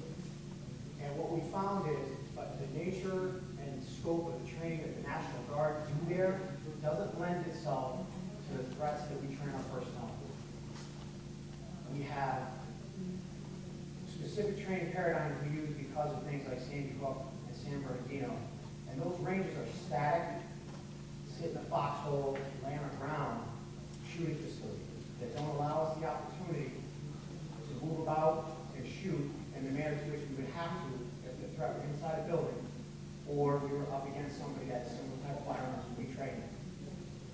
And what we found is the nature and scope of the training that the National Guard do there doesn't lend itself to the threats that we train our personnel for. We have specific training paradigms we use because of things like Sandy Hook and San Bernardino. And those ranges are static, sit in a foxhole, lay on the ground, shooting facilities that don't allow us the opportunity to move about and shoot in the manner to which we would have to if the threat were inside a building or we were up against somebody that had similar type of firearms we trained in.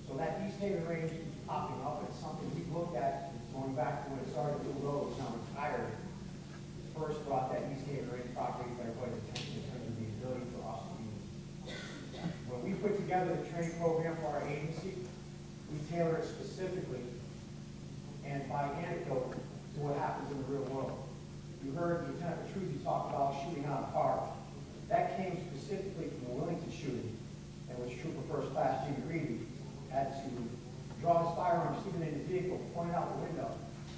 So that East Haven range keeps popping up. It's something we've looked at going back to when Sergeant Lou Rose, now retired, first brought that East Haven range property to everybody's attention in terms of the ability for us to use. When we put together the training program for our agency, we tailor it specifically and by anecdote to what happens in the real world. You heard Lieutenant Petruzzi talk about shooting out of cars. That came specifically from the Willington shooting, in which Trooper First Class Jimmy Reedy had to draw his firearm, even in his vehicle, point it out the window,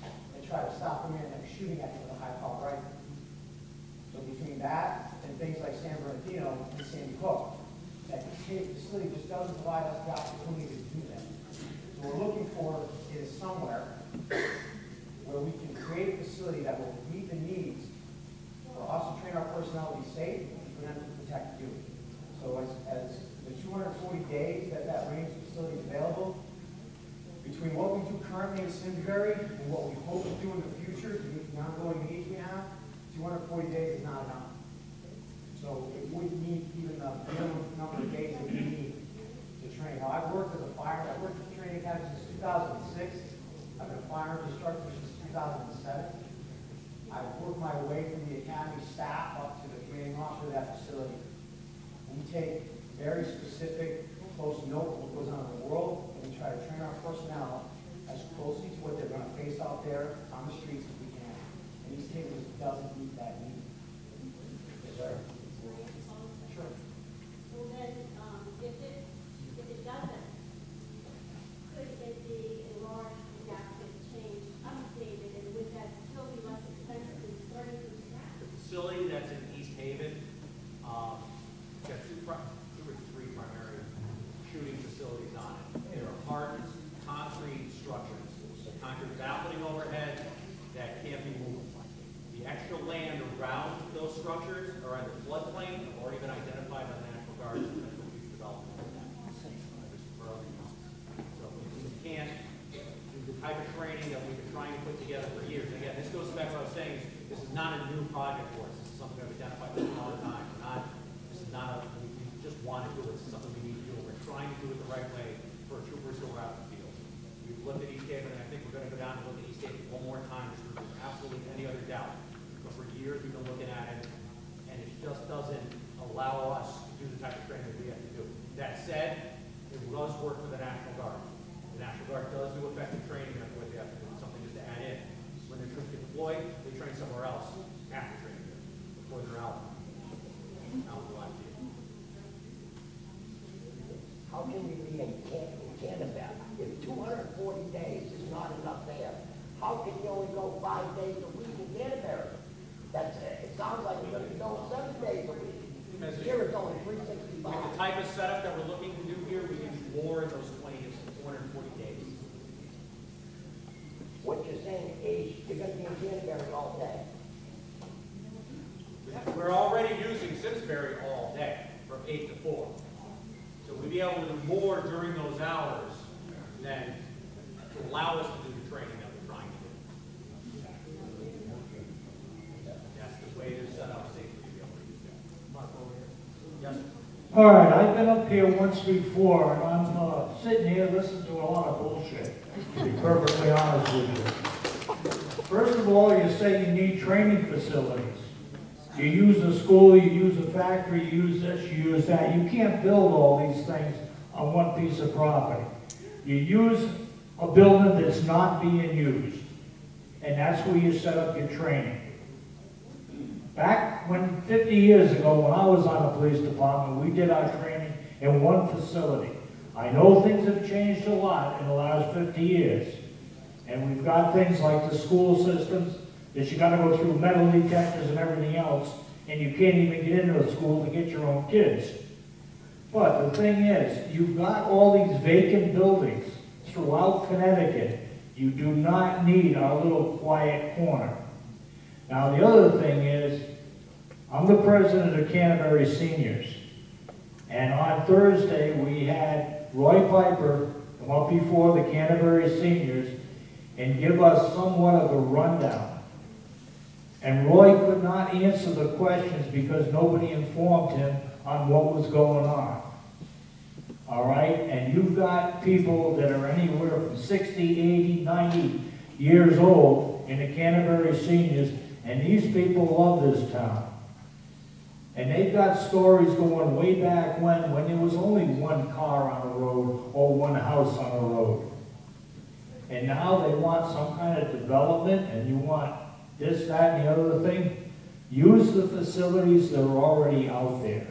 and try to stop a man that was shooting at him with a high-powered rifle. So between that and things like San Bernardino and Sandy Hook, that facility just doesn't provide us the opportunity to do that. So we're looking for is somewhere where we can create a facility that will meet the needs for us to train our personnel to be safe and for them to protect you. So as the 240 days that range facility is available, between what we do currently in Simsbury and what we hope to do in the future to meet the ongoing needs we have, 240 days is not enough. So it wouldn't meet even the minimum number of days that we need to train. Now, I've worked as a fireman. I've worked at the training academy since 2006. I've been a firearms instructor since 2007. I've worked my way from the academy staff up to the commanding officer of that facility. We take very specific, close note of what goes on in the world, and we try to train our personnel as closely to what they're going to face out there on the streets as we can. And East Haven just doesn't meet that need. Yes, sir. Sure. Well, then, if it doesn't, could it be enlarged, adapted, changed, updated, and would that still be less expensive than starting from scratch? The facility that's in East Haven, got two or three primary shooting facilities on it. There are hard concrete structures, so concrete balcony overhead that can't be moved. The extra land around those structures are in the floodplain, have already been identified by the National Guard as potential future development of that. For other uses. So we can't do the type of training that we've been trying to put together for years. And again, this goes back to what I was saying, this is not a new project for us. This is something we've identified all the time. This is not we just want to do it. This is something we need to do. We're trying to do it the right way for troopers who are out in the field. We've looked at East Haven, and I think we're going to go down and look at East Haven one more time to remove absolutely any other doubt. But for years, we've been looking at it, and it just doesn't allow us to do the type of training that we have to do. That said, it does work for the National Guard. The National Guard does do effective training, and that's what they have to do. It's something just to add in. When their troops get deployed, they train somewhere else after training before they're out in the live field. How can we be in Canterbury if 240 days is not enough there? How can you only go 5 days a week in Canterbury? It sounds like we're going to be going 7 days a week. Here it's only 365. With the type of setup that we're looking to do here, we can do more in those 240 days. What you're saying is you're going to be in Canterbury all day. We're already using Simsbury all day from 8 to 4. So we'll be able to do more during those hours than to allow us to do the training that we're trying to do. That's the way they're set up safely to be able to use that. Mark over here. Yes. All right, I've been up here once before, and I'm sitting here listening to a lot of bullshit, to be perfectly honest with you. First of all, you say you need training facilities. You use a school, you use a factory, you use this, you use that. You can't build all these things on one piece of property. You use a building that's not being used, and that's where you set up your training. Back when, 50 years ago, when I was on the police department, we did our training in one facility. I know things have changed a lot in the last 50 years, and we've got things like the school systems, that you got to go through metal detectors and everything else, and you can't even get into the school to get your own kids. But the thing is, you've got all these vacant buildings throughout Connecticut You do not need our little quiet corner. Now, the other thing is, I'm the president of Canterbury Seniors. And on Thursday, we had Roy Piper come up before the Canterbury Seniors and give us somewhat of a rundown. And Roy could not answer the questions because nobody informed him on what was going on. All right? And you've got people that are anywhere from 60, 80, 90 years old in the Canterbury Seniors, and these people love this town. And they've got stories going way back when there was only one car on the road or one house on the road. And now they want some kind of development, and you want this, that, and the other thing. Use the facilities that are already out there.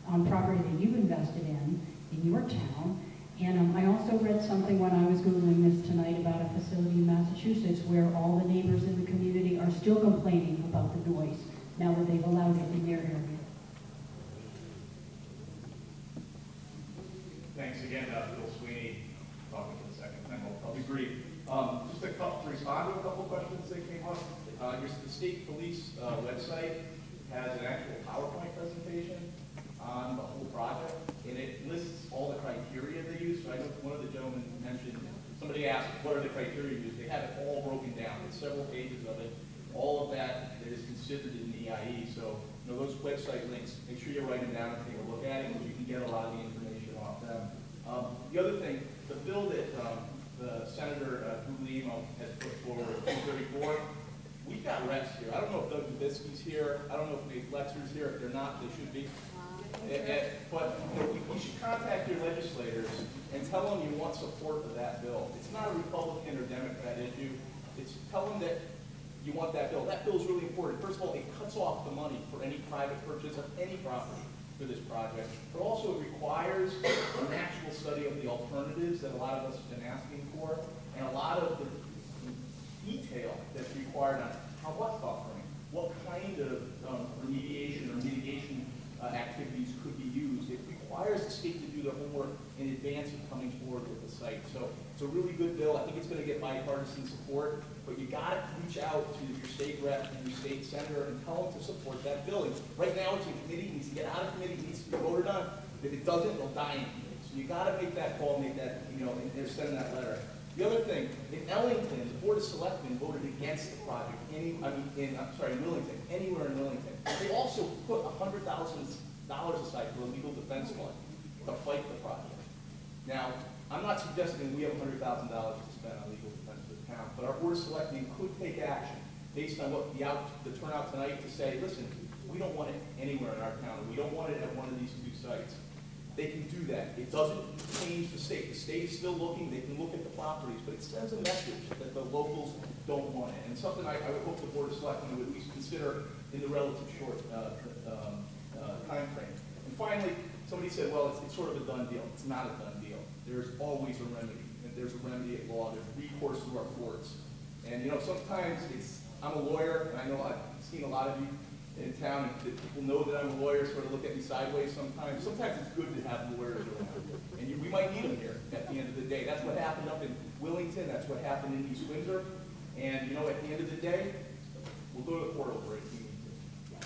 On property that you've invested in your town. And I also read something when I was Googling this tonight about a facility in Massachusetts where all the neighbors in the community are still complaining about the noise now that they've allowed it in their area. Thanks again, Bill Sweeney, talking for the second time. I'll be brief. Just to respond to a couple of questions that came up. The state police website has an actual PowerPoint presentation on the whole project, and it lists all the criteria they use. So I know one of the gentlemen mentioned, somebody asked, what are the criteria used? They have it all broken down. There's several pages of it. All of that is considered in the EIE. So, those website links, make sure you write them down and take a look at it, because you can get a lot of the information off them. The other thing, the bill that the Senator Guglielmo has put forward, 234, we've got reps here. I don't know if Doug Dubisky's here. I don't know if Nate Flexer's here. If they're not, they should be. But you should contact your legislators and tell them you want support for that bill. It's not a Republican or Democrat issue. Tell them that you want that bill. That bill is really important. First of all, it cuts off the money for any private purchase of any property for this project, but also it requires an actual study of the alternatives that a lot of us have been asking for, and a lot of the detail that's required on what's buffering, what kind of remediation or mitigation activities could be used. It requires the state to do their homework in advance of coming forward with the site. So it's a really good bill. I think it's going to get bipartisan support, but you got to reach out to your state rep and your state senator and tell them to support that bill. Right now it's in committee, it needs to get out of committee, it needs to be voted on. If it doesn't, it'll die in committee. So you got to make that call, make that, you know, and send that letter. The other thing, in Ellington, the Board of Selectmen voted against the project. In Willington, anywhere in Willington. They also put $100,000 aside for a legal defense fund to fight the project. Now, I'm not suggesting we have $100,000 to spend on legal defense for the town, but our Board of Selectmen could take action based on what the turnout tonight to say, listen, we don't want it anywhere in our town. We don't want it at one of these two sites. They can do that. It doesn't change the state. The state is still looking. They can look at the properties, but it sends a message that the locals don't want it. And something I would hope the Board of Selectmen would at least consider in the relative short time frame. And finally, somebody said, well, it's sort of a done deal. It's not a done deal. There's always a remedy. And there's a remedy at law. There's recourse to our courts. And, you know, sometimes I'm a lawyer, and I know I've seen a lot of you in town, and people know that I'm a lawyer, sort of look at me sideways sometimes. Sometimes it's good to have lawyers around. And we might need them here at the end of the day. That's what happened up in Willington. That's what happened in East Windsor. And, you know, at the end of the day, we'll go to the court over it if we need to.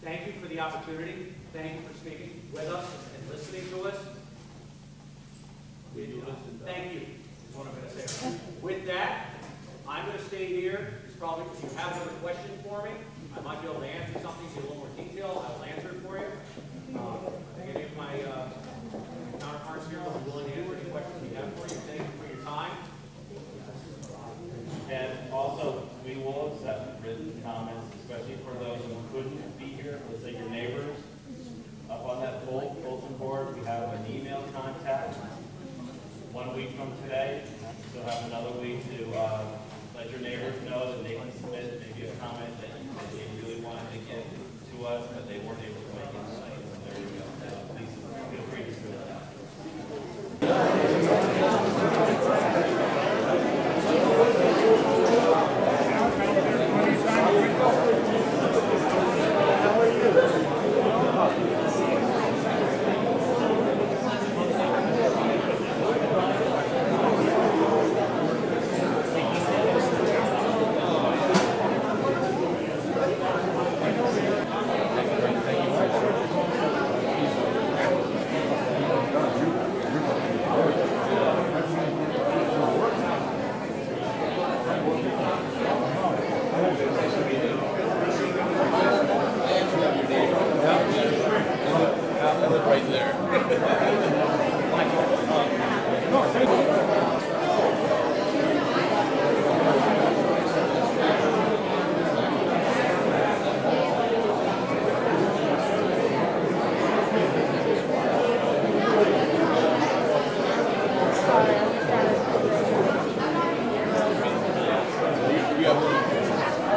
Thank you for the opportunity. Thank you for speaking with us and listening to us. Thank you, is what I'm going to say. With that, I'm going to stay here. It's probably, if you have another question for me, I might be able to answer something in a little more detail. I'll answer it for you. I think any of my counterparts here will be willing to answer any questions we have for you. Thank you for your time. And also, we will accept written comments, especially for those who couldn't be here. Let's say your neighbors. Up on that bulletin board, we have an email contact. 1 week from today, you'll have another week to let your neighbors know that they can submit maybe a comment that they really wanted to get to us, but they weren't able to make it tonight. So there you go. Please feel free to do that.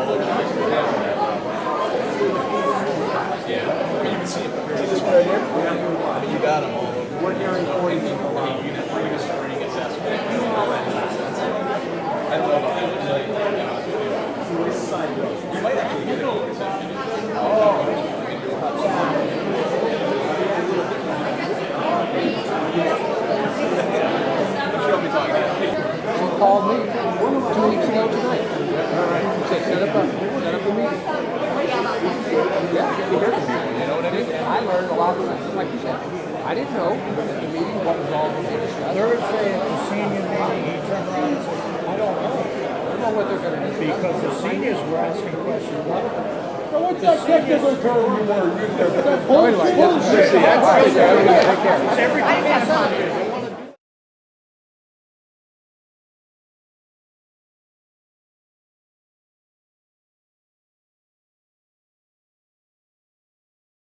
You got them all. We're hearing 40 people. Unit spring assessment. I don't know about that. You might actually get it. She called me 2 weeks ago tonight. Said, set up a meeting. Yeah, you hear from people, you know what I mean? And I learned a lot from that. Like you said, I didn't know at the meeting what was all being discussed. Thursday at the senior meeting, he turned around and said, I don't know. I don't know what they're going to do. Because the seniors were asking questions. So what's that technical term you want to use there? Anyway, yeah. Take care. Everything